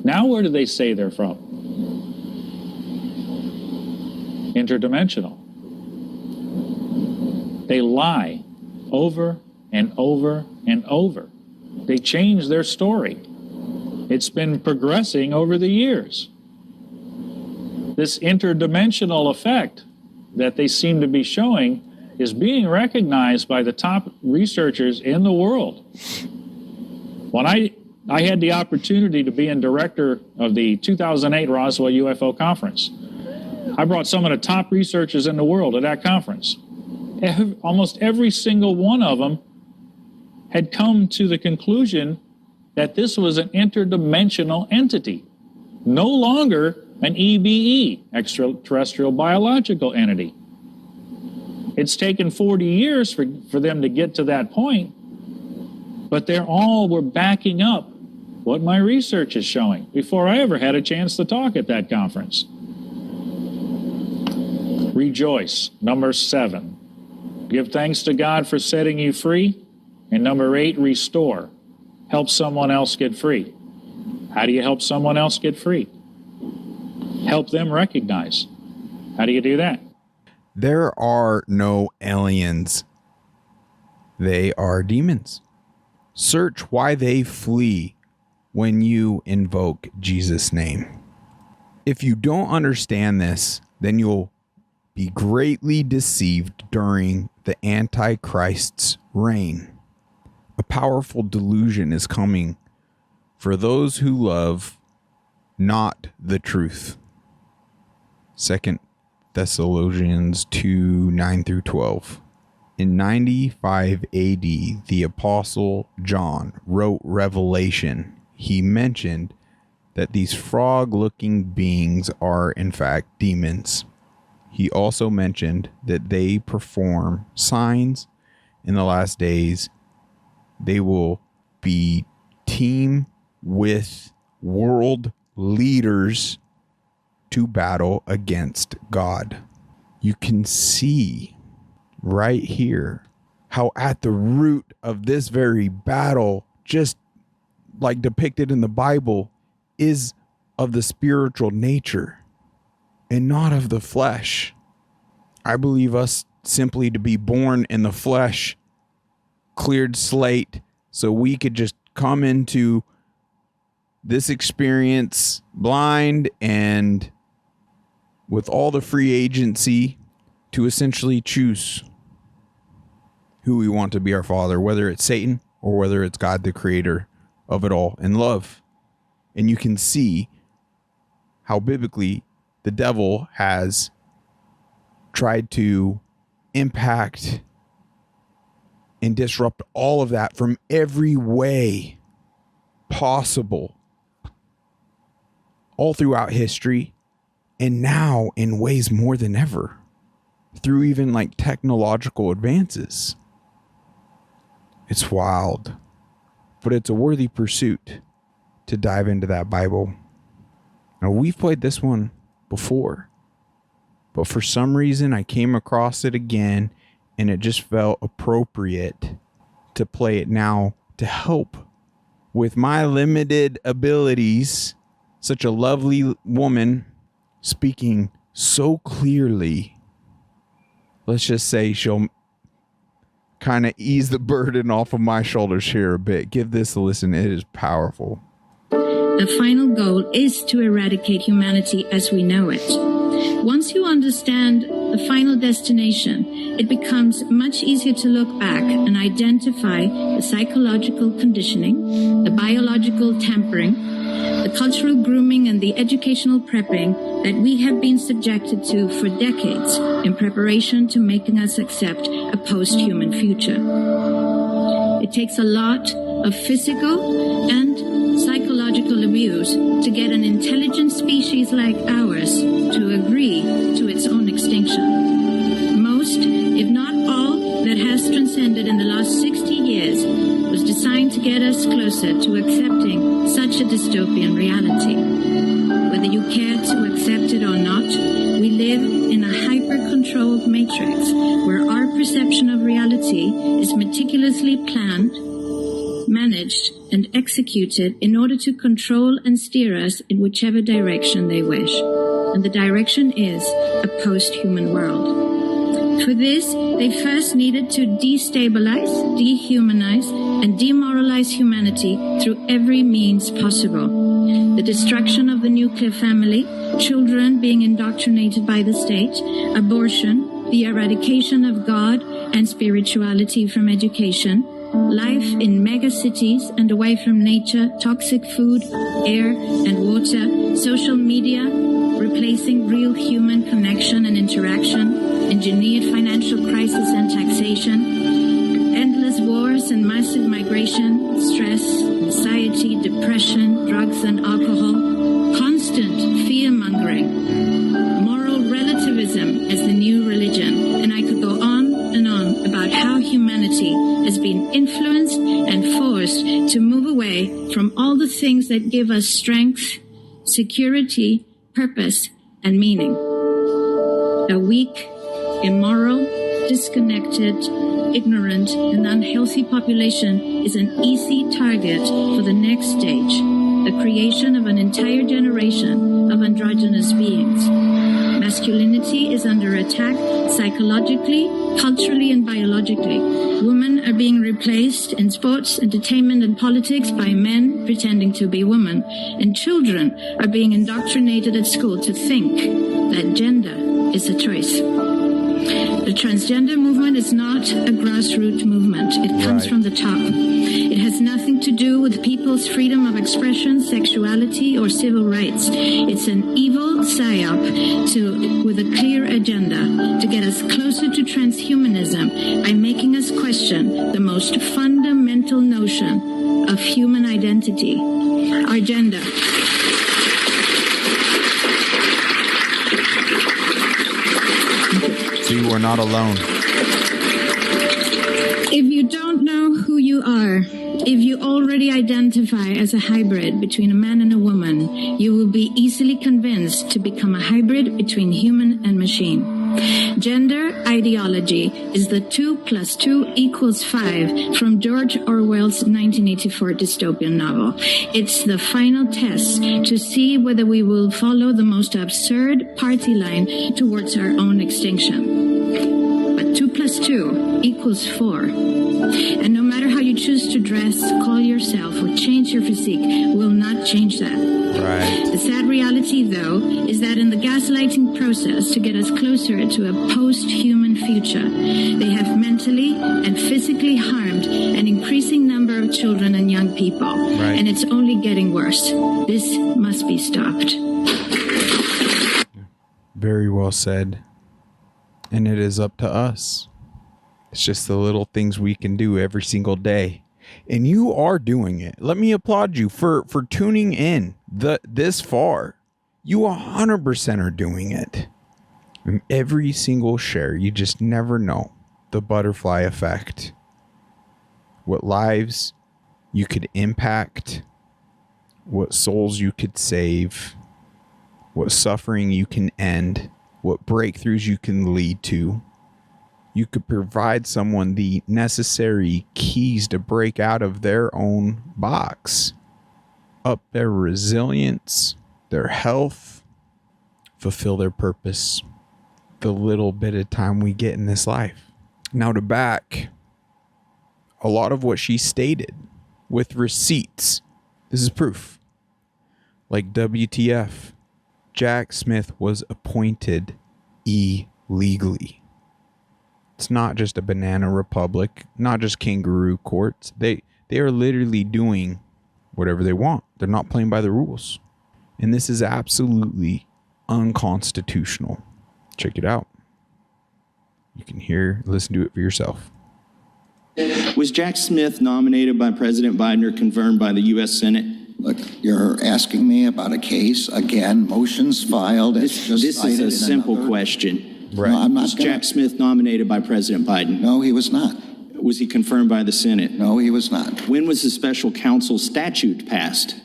Now where do they say they're from? Interdimensional. They lie over and over and over. They change their story. It's been progressing over the years. This interdimensional effect that they seem to be showing is being recognized by the top researchers in the world. When I had the opportunity to be in director of the 2008 Roswell UFO conference, I brought some of the top researchers in the world to that conference. Almost every single one of them had come to the conclusion that this was an interdimensional entity, no longer an EBE, extraterrestrial biological entity. It's taken 40 years for them to get to that point, but they all were backing up what my research is showing before I ever had a chance to talk at that conference. Rejoice, number 7. Give thanks to God for setting you free. And number 8, restore. Help someone else get free. How do you help someone else get free? Help them recognize. How do you do that? There are no aliens. They are demons. Search why they flee when you invoke Jesus' name. If you don't understand this, then you'll be greatly deceived during the Antichrist's reign. A powerful delusion is coming for those who love not the truth. 2 Thessalonians 2, 9 through 12. In 95 AD, the Apostle John wrote Revelation. He mentioned that these frog-looking beings are in fact demons. He also mentioned that they perform signs in the last days. They will be team with world leaders to battle against God. You can see right here how at the root of this very battle, just like depicted in the Bible, is of the spiritual nature and not of the flesh. I believe us simply to be born in the flesh, cleared slate, so we could just come into this experience blind and with all the free agency to essentially choose who we want to be our father, whether it's Satan or whether it's God, the creator of it all, and love. And you can see how biblically the devil has tried to impact and disrupt all of that from every way possible, all throughout history, and now in ways more than ever, through even like technological advances. It's wild, but it's a worthy pursuit to dive into that Bible. Now, we've played this one before, but for some reason I came across it again and it just felt appropriate to play it now to help with my limited abilities. Such a lovely woman speaking so clearly. let's just say she'll kind of ease the burden off of my shoulders here a bit. Give this a listen. It is powerful. The final goal is to eradicate humanity as we know it. Once you understand the final destination, it becomes much easier to look back and identify the psychological conditioning, the biological tampering, the cultural grooming, and the educational prepping that we have been subjected to for decades in preparation to making us accept a post-human future. It takes a lot of physical and psychological abuse to get an intelligent species like ours to agree to its own extinction. Most, if not all, that has transcended in the last 60 years was designed to get us closer to accepting such a dystopian reality. Whether you care to accept it or not, we live in a hyper-controlled matrix where our perception of reality is meticulously planned, managed, and executed in order to control and steer us in whichever direction they wish. And the direction is a post-human world. For this, they first needed to destabilize, dehumanize, and demoralize humanity through every means possible. The destruction of the nuclear family, children being indoctrinated by the state, abortion, the eradication of God and spirituality from education, life in megacities and away from nature, toxic food, air and water, social media, replacing real human connection and interaction, engineered financial crisis and taxation, endless wars and massive migration, stress, anxiety, depression, drugs and alcohol, constant fear-mongering, moral relativism as the new religion, and I could go on and on about how humanity has been influenced and forced to move away from all the things that give us strength, security, purpose, and meaning. A weak, immoral, disconnected, ignorant, and unhealthy population is an easy target for the next stage, the creation of an entire generation of androgynous beings. Masculinity is under attack psychologically, culturally, and biologically. Women are being replaced in sports, entertainment, and politics by men pretending to be women. And children are being indoctrinated at school to think that gender is a choice. The transgender movement is not a grassroots movement. It comes from the top. It has nothing to do with people's freedom of expression, sexuality, or civil rights. It's an evil psyop with a clear agenda to get us closer to transhumanism by making us question the most fundamental notion of human identity, our gender. See, we're not alone. If you don't know who you are, if you already identify as a hybrid between a man and a woman, you will be easily convinced to become a hybrid between human and machine. Gender ideology is the 2 + 2 = 5 from George Orwell's 1984 dystopian novel. It's the final test to see whether we will follow the most absurd party line towards our own extinction. But 2 + 2 = 4. And no matter how you choose to dress, call yourself, or change your physique, will not change that. Right. The sad reality, though, is that in the gaslighting process to get us closer to a post-human future, they have mentally and physically harmed an increasing number of children and young people. Right. And it's only getting worse. This must be stopped. Very well said. And it is up to us. It's just the little things we can do every single day. And you are doing it. Let me applaud you for tuning in this far. You 100% are doing it. And every single share, you just never know the butterfly effect. What lives you could impact, what souls you could save, what suffering you can end, what breakthroughs you can lead to. You could provide someone the necessary keys to break out of their own box, up their resilience, their health, fulfill their purpose. the little bit of time we get in this life. Now to back a lot of what she stated with receipts. This is proof. Like WTF, Jack Smith was appointed illegally. It's not just a banana republic, not just kangaroo courts. They are literally doing whatever they want. They're not playing by the rules. And this is absolutely unconstitutional. Check it out. You can listen to it for yourself. Was Jack Smith nominated by President Biden or confirmed by the U.S. Senate? Look, you're asking me about a case. Again, motions filed. This is a simple question. Right. No, I'm not Was Jack Smith nominated by President Biden? No, he was not. Was he confirmed by the Senate? No, he was not. When was the special counsel statute passed?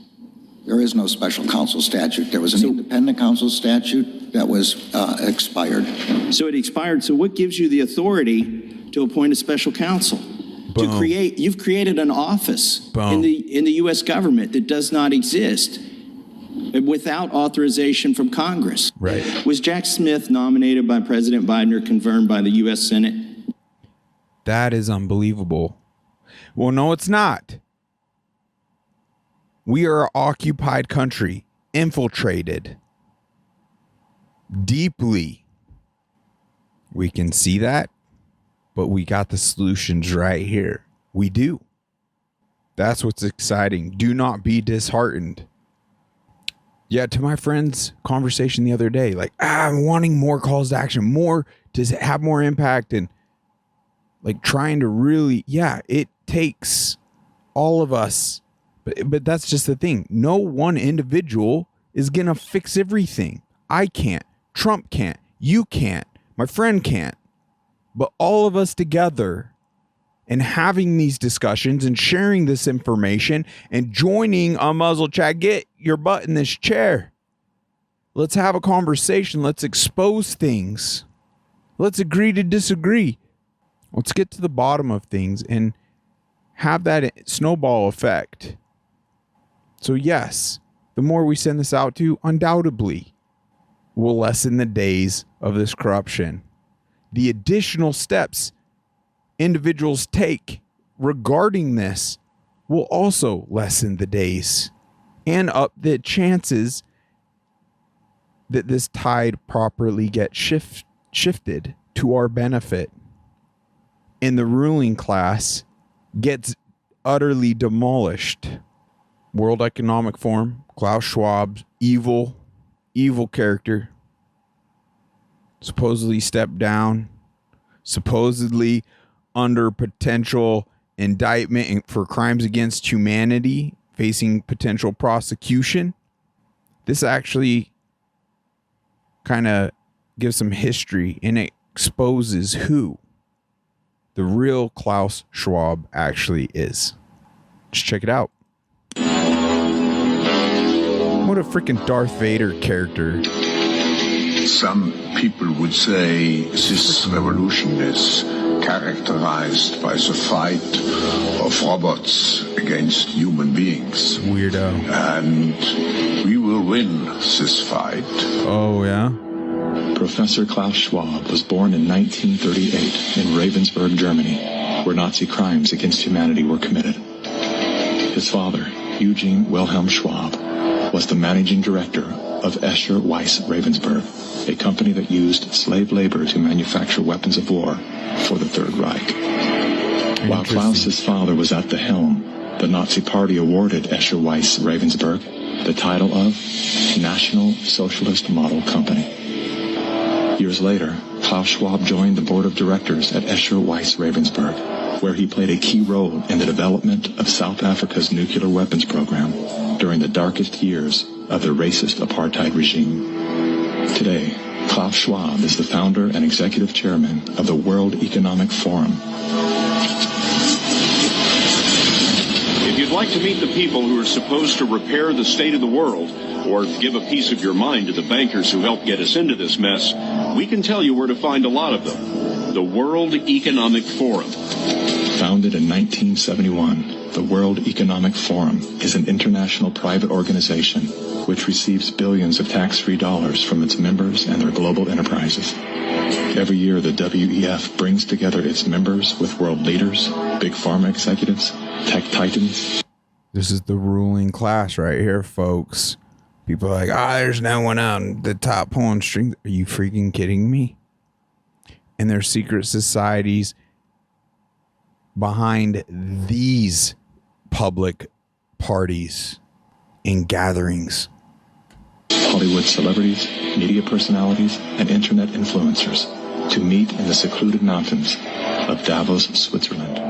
There is no special counsel statute. There was an independent counsel statute that was expired. So it expired. So what gives you the authority to appoint a special counsel? Boom. You've created an office in the U.S. government that does not exist without authorization from Congress. Right. Was Jack Smith nominated by President Biden or confirmed by the U.S. Senate? That is unbelievable. Well, no, it's not. We are an occupied country, infiltrated deeply. We can see that, but we got the solutions right here. We do. That's what's exciting. Do not be disheartened. Yeah, to my friend's conversation the other day, like, I'm wanting more calls to action, more to have more impact, and like trying to really, it takes all of us. But that's just the thing. No one individual is going to fix everything. I can't. Trump can't. You can't. My friend can't. But all of us together and having these discussions and sharing this information and joining a muzzle chat, get your butt in this chair. Let's have a conversation. Let's expose things. Let's agree to disagree. Let's get to the bottom of things and have that snowball effect. So yes, the more we send this out to, undoubtedly will lessen the days of this corruption. The additional steps individuals take regarding this will also lessen the days and up the chances that this tide properly gets shifted to our benefit. And the ruling class gets utterly demolished. World Economic Forum, Klaus Schwab, evil character, supposedly stepped down, supposedly under potential indictment for crimes against humanity, facing potential prosecution. This actually kind of gives some history and it exposes who the real Klaus Schwab actually is. Just check it out. What a freaking Darth Vader character. Some people would say this revolution is characterized by the fight of robots against human beings. Weirdo. And we will win this fight. Oh, yeah? Professor Klaus Schwab was born in 1938 in Ravensburg, Germany, where Nazi crimes against humanity were committed. His father, Eugene Wilhelm Schwab, was the managing director of Escher Weiss Ravensburg, a company that used slave labor to manufacture weapons of war for the Third Reich. While Klaus's father was at the helm, the Nazi Party awarded Escher Weiss Ravensburg the title of National Socialist Model Company. Years later, Klaus Schwab joined the board of directors at Escher Weiss Ravensburg, where he played a key role in the development of South Africa's nuclear weapons program during the darkest years of the racist apartheid regime. Today, Klaus Schwab is the founder and executive chairman of the World Economic Forum. If you'd like to meet the people who are supposed to repair the state of the world, or give a piece of your mind to the bankers who helped get us into this mess, we can tell you where to find a lot of them. The World Economic Forum. Founded in 1971, the World Economic Forum is an international private organization which receives billions of tax-free dollars from its members and their global enterprises. Every year, the WEF brings together its members with world leaders, big pharma executives, tech titans. This is the ruling class right here, folks. People are like, there's no one on the top pulling strings. Are you freaking kidding me? And their secret societies behind these public parties and gatherings. Hollywood celebrities, media personalities, and internet influencers to meet in the secluded mountains of Davos, Switzerland.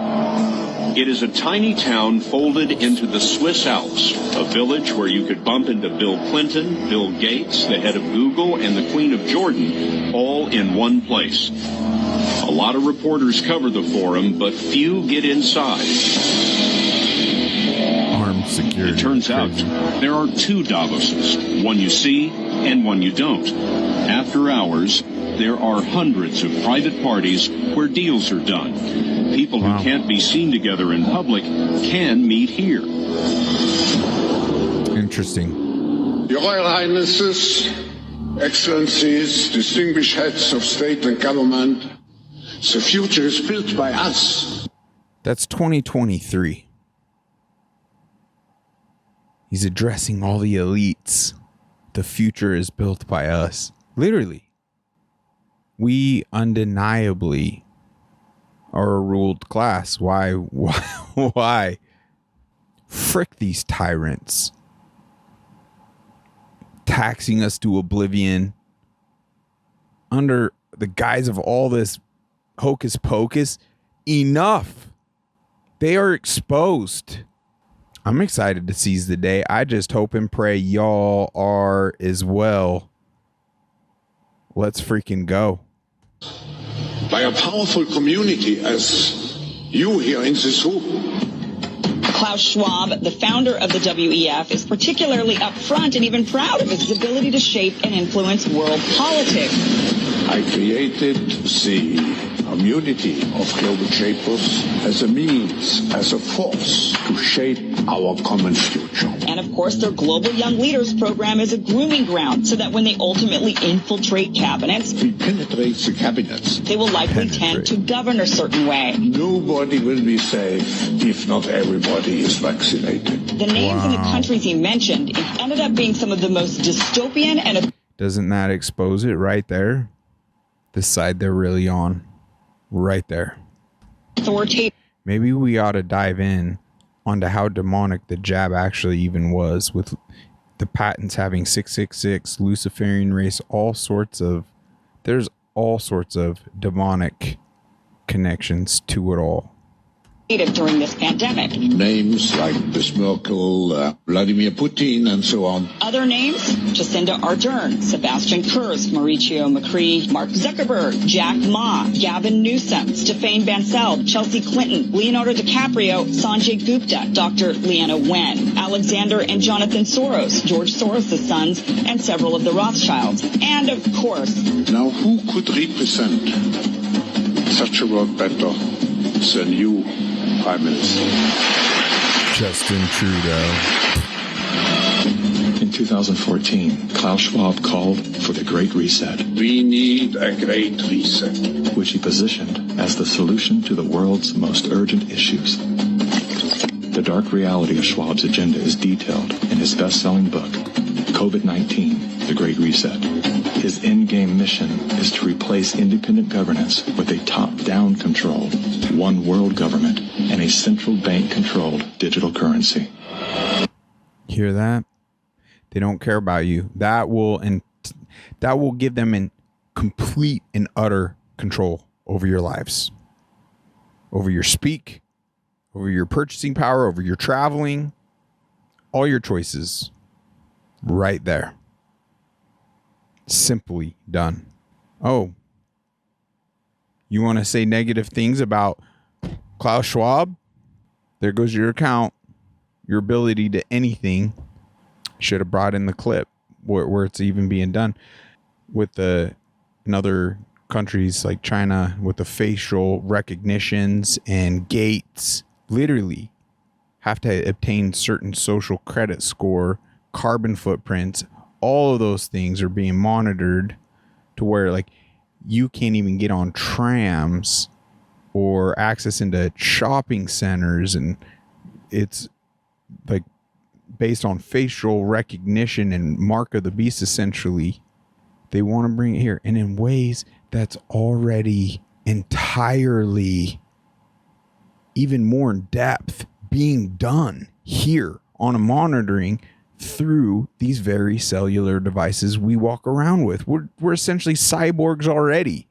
It is a tiny town folded into the Swiss Alps, a village where you could bump into Bill Clinton, Bill Gates, the head of Google, and the Queen of Jordan, all in one place. A lot of reporters cover the forum, but few get inside. Armed security. It turns out there are two Davoses, one you see and one you don't. After hours, there are hundreds of private parties where deals are done. People who can't be seen together in public can meet here. Interesting. Your Royal Highnesses, Excellencies, distinguished heads of state and government, the future is built by us. That's 2023. He's addressing all the elites. The future is built by us. Literally. We undeniably are a ruled class. Why? Frick these tyrants. Taxing us to oblivion under the guise of all this hocus pocus. Enough. They are exposed. I'm excited to seize the day. I just hope and pray y'all are as well. Let's freaking go. By a powerful community as you here in this room. Klaus Schwab, the founder of the WEF, is particularly upfront and even proud of his ability to shape and influence world politics. I created the community of global shapers as a means, as a force to shape our common future. And of course, their Global Young Leaders program is a grooming ground so that when they ultimately infiltrate cabinets, we penetrate the cabinets. They will likely tend to govern a certain way. Nobody will be safe if not everybody is vaccinated. The names and the countries he mentioned ended up being some of the most dystopian and... Doesn't that expose it right there? The side they're really on. Right there. Authoritative. Maybe we ought to dive in onto how demonic the jab actually even was, with the patents having 666, Luciferian race, there's all sorts of demonic connections to it all. During this pandemic. Names like Miss Merkel, Vladimir Putin, and so on. Other names? Jacinda Ardern, Sebastian Kurz, Mauricio Macri, Mark Zuckerberg, Jack Ma, Gavin Newsom, Stéphane Bancel, Chelsea Clinton, Leonardo DiCaprio, Sanjay Gupta, Dr. Leana Wen, Alexander and Jonathan Soros, George Soros' sons, and several of the Rothschilds. And of course... Now who could represent such a world better than you, Prime Minister? Justin Trudeau. In 2014, Klaus Schwab called for the Great Reset. We need a Great Reset. Which he positioned as the solution to the world's most urgent issues. The dark reality of Schwab's agenda is detailed in his best-selling book, COVID-19, The Great Reset. His endgame mission is to replace independent governance with a top-down controlled, one world government and a central bank-controlled digital currency. Hear that? They don't care about you. That will give them in complete and utter control over your lives, over your speak, over your purchasing power, over your traveling, all your choices, right there. Simply done. Oh, you want to say negative things about Klaus Schwab? There goes your account, your ability to anything. Should have brought in the clip where it's even being done with another countries like China with the facial recognitions and gates literally have to obtain certain social credit score, carbon footprints. All of those things are being monitored to where like you can't even get on trams or access into shopping centers, and it's like based on facial recognition and mark of the beast. Essentially, they want to bring it here, and in ways that's already entirely even more in depth being done here on a monitoring through these very cellular devices we walk around with. We're essentially cyborgs already.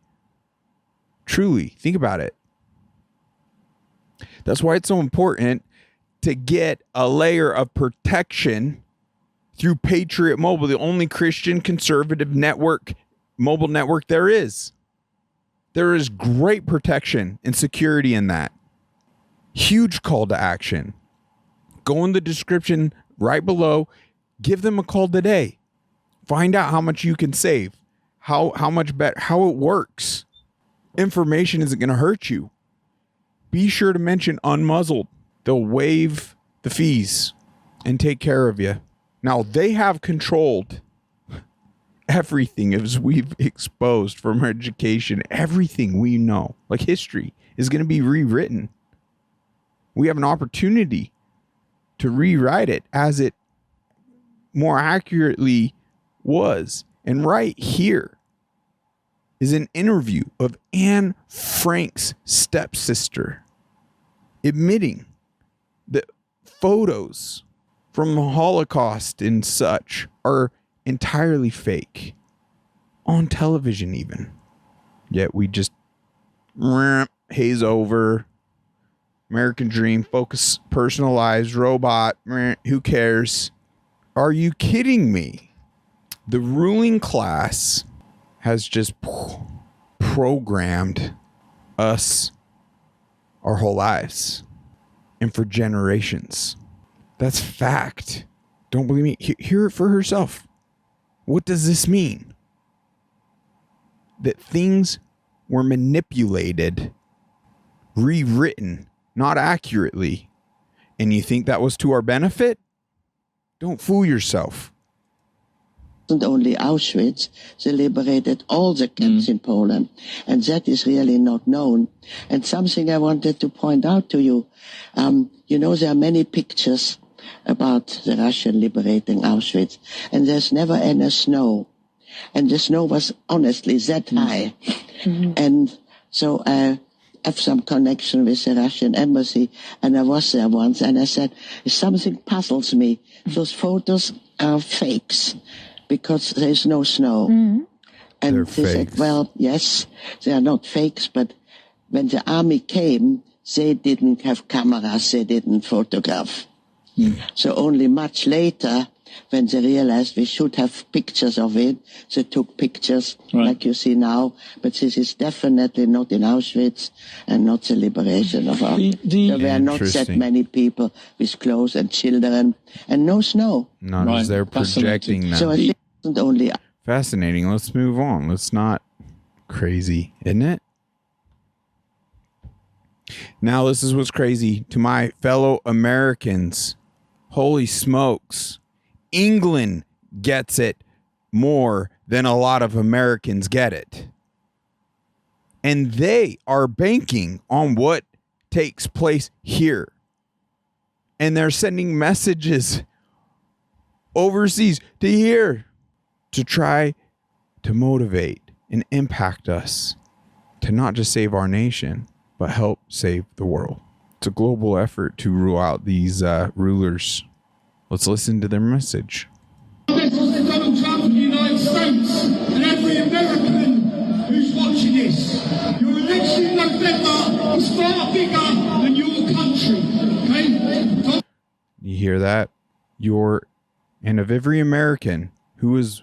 Truly, think about it. That's why it's so important to get a layer of protection through Patriot Mobile, the only Christian conservative network, mobile network there is. There is great protection and security in that. Huge call to action. Go in the description right below. Give them a call today. Find out how much you can save. How much better, how it works. Information isn't going to hurt you. Be sure to mention Unmuzzled. They'll waive the fees and take care of you. Now, they have controlled everything as we've exposed from our education. Everything we know, like history, is going to be rewritten. We have an opportunity to rewrite it as it more accurately was. And right here is an interview of Anne Frank's stepsister admitting that photos from the Holocaust and such are entirely fake on television even. Yet we just haze over. American dream, focus, personalized, robot, who cares? Are you kidding me? The ruling class has just programmed us our whole lives and for generations. That's fact. Don't believe me? Hear it for herself. What does this mean? That things were manipulated, rewritten, not accurately, and you think that was to our benefit? Don't fool yourself. Not only Auschwitz, they liberated all the camps in Poland, and that is really not known. And something I wanted to point out to you, you know, there are many pictures about the Russian liberating Auschwitz, and there's never any snow. And the snow was honestly that high. And so I have some connection with the Russian embassy, and I was there once, and I said, something puzzles me. Those photos are fakes because there's no snow. And they said, well, yes, they are not fakes, but when the army came, they didn't have cameras, they didn't photograph. So only much later, when they realized we should have pictures of it, they took pictures like you see now. But this is definitely not in Auschwitz and not the liberation of Auschwitz. There were not that many people with clothes and children and no snow. Not as they're projecting them. So I think it wasn't only... Fascinating. Let's move on. Let's not crazy, isn't it? Now, this is what's crazy to my fellow Americans. Holy smokes. England gets it more than a lot of Americans get it. And they are banking on what takes place here. And they're sending messages overseas to here to try to motivate and impact us to not just save our nation, but help save the world. It's a global effort to rule out these rulers. Let's listen to their message. Mr. Donald Trump of the United States and every American who's watching this, your election in November is far bigger than your country, okay? You hear that? And of every American who's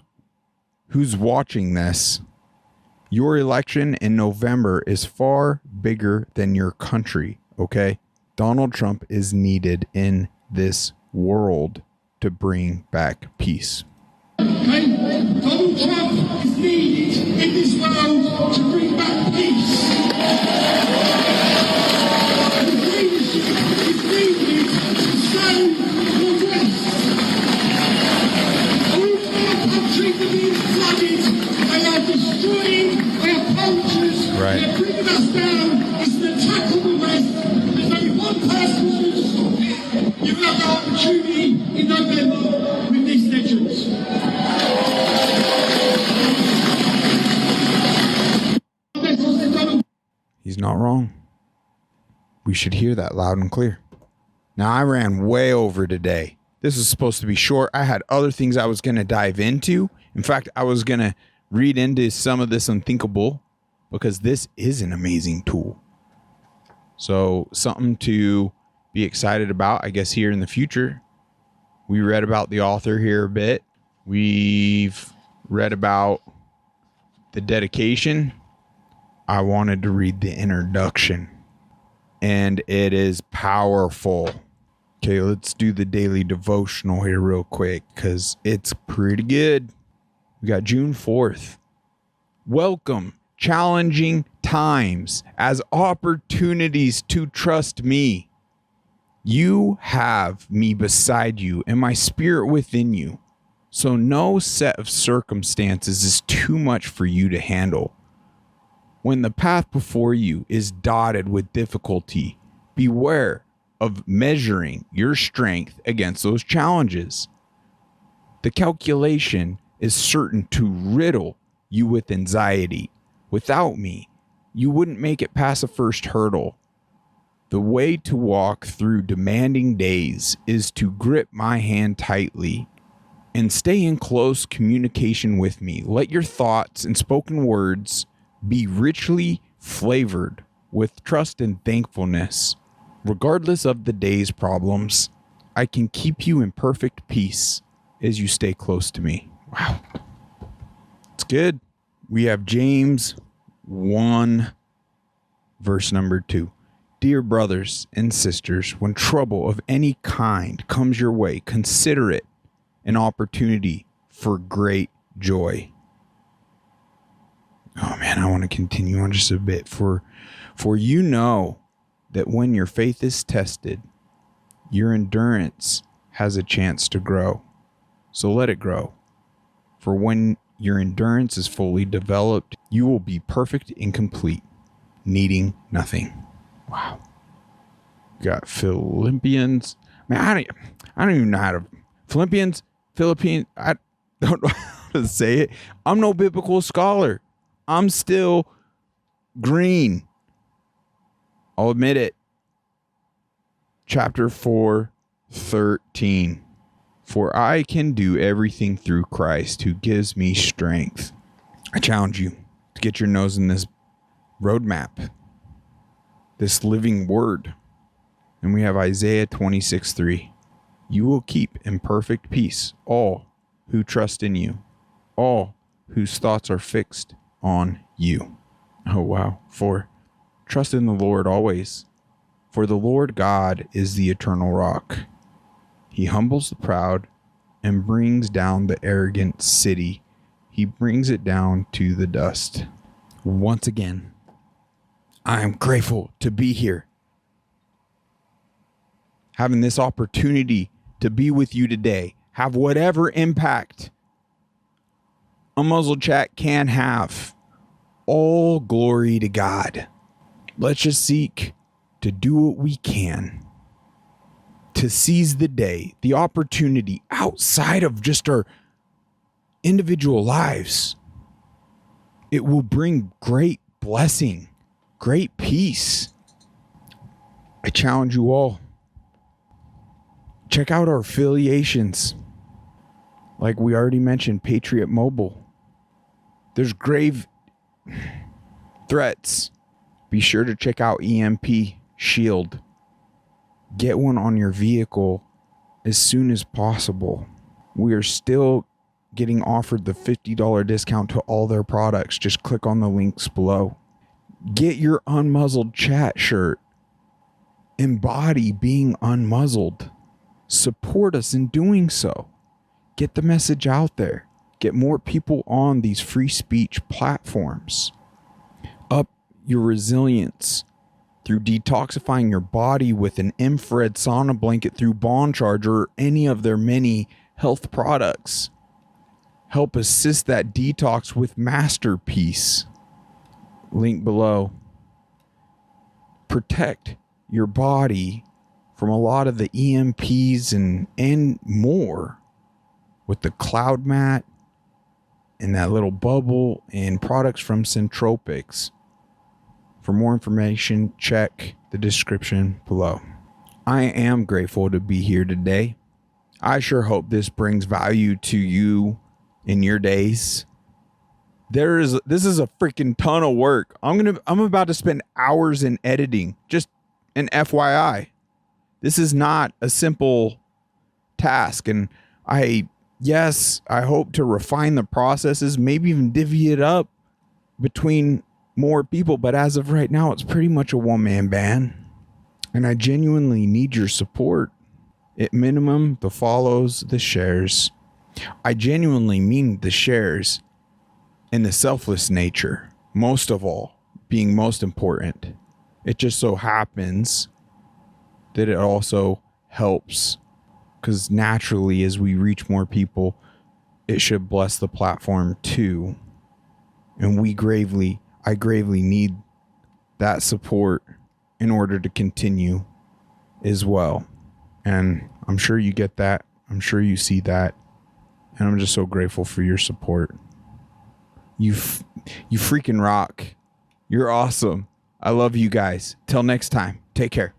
watching this, your election in November is far bigger than your country, okay? Donald Trump is needed in this world to bring back peace. Okay? Donald Trump is needed in this world to bring back peace. His leadership is needed to save the West. All of our countries are being flooded. They are destroying our cultures. Right. They're bringing us down. It's an attack on the West. There's only one person who's going to stop it. You have the opportunity in November with these legends. He's not wrong. We should hear that loud and clear. Now, I ran way over today. This is supposed to be short. I had other things I was going to dive into. In fact, I was going to read into some of this unthinkable because this is an amazing tool. So something to be excited about, I guess, here in the future. We read about the author here a bit. We've read about the dedication. I wanted to read the introduction, and it is powerful. Okay, let's do the daily devotional here real quick because it's pretty good. We got June 4th. Welcome, challenging times as opportunities to trust me. You have me beside you and my spirit within you. So no set of circumstances is too much for you to handle. When the path before you is dotted with difficulty, beware of measuring your strength against those challenges. The calculation is certain to riddle you with anxiety. Without me, you wouldn't make it past the first hurdle. The way to walk through demanding days is to grip my hand tightly and stay in close communication with me. Let your thoughts and spoken words be richly flavored with trust and thankfulness. Regardless of the day's problems, I can keep you in perfect peace as you stay close to me. Wow. It's good. We have James 1, verse number 2. Dear brothers and sisters, when trouble of any kind comes your way, consider it an opportunity for great joy. Oh man, I want to continue on just a bit. For you know that when your faith is tested, your endurance has a chance to grow. So let it grow. For when your endurance is fully developed, you will be perfect and complete, needing nothing. Wow. We got Philippians. Man, I don't even know how to. Philippians, I don't know how to say it. I'm no biblical scholar. I'm still green. I'll admit it. Chapter 4:13. For I can do everything through Christ who gives me strength. I challenge you to get your nose in this roadmap, this living word. And we have Isaiah 26:3. You will keep in perfect peace all who trust in you, all whose thoughts are fixed on you. Oh, wow. 4. Trust in the Lord always, for the Lord God is the eternal rock. He humbles the proud and brings down the arrogant city. He brings it down to the dust. Once again, I am grateful to be here, having this opportunity to be with you today, have whatever impact Unmuzzled Chat can have. All glory to God. Let's just seek to do what we can to seize the day, the opportunity outside of just our individual lives. It will bring great blessing, great peace. I challenge you all. Check out our affiliations. Like we already mentioned, Patriot Mobile. There's grave threats. Be sure to check out EMP Shield. Get one on your vehicle as soon as possible. We are still getting offered the $50 discount to all their products. Just click on the links below. Get your Unmuzzled Chat shirt. Embody being unmuzzled. Support us in doing so. Get the message out there. Get more people on these free speech platforms. Up your resilience through detoxifying your body with an infrared sauna blanket through Bond Charger or any of their many health products. Help assist that detox with Masterpiece. Link below. Protect your body from a lot of the EMPs and more with the cloud mat and that little bubble and products from Centropics. For more information, check the description below. I am grateful to be here today. I sure hope this brings value to you in your days. This is a freaking ton of work. I'm about to spend hours in editing. Just an FYI. This is not a simple task, and I hope to refine the processes, maybe even divvy it up between more people, but as of right now, it's pretty much a one-man band, and I genuinely need your support. At minimum, the follows, the shares. I genuinely mean the shares and the selfless nature, most of all, being most important. It just so happens that it also helps, because naturally, as we reach more people, it should bless the platform too. And I gravely need that support in order to continue as well. And I'm sure you get that. I'm sure you see that. And I'm just so grateful for your support. You freaking rock. You're awesome. I love you guys. Till next time. Take care.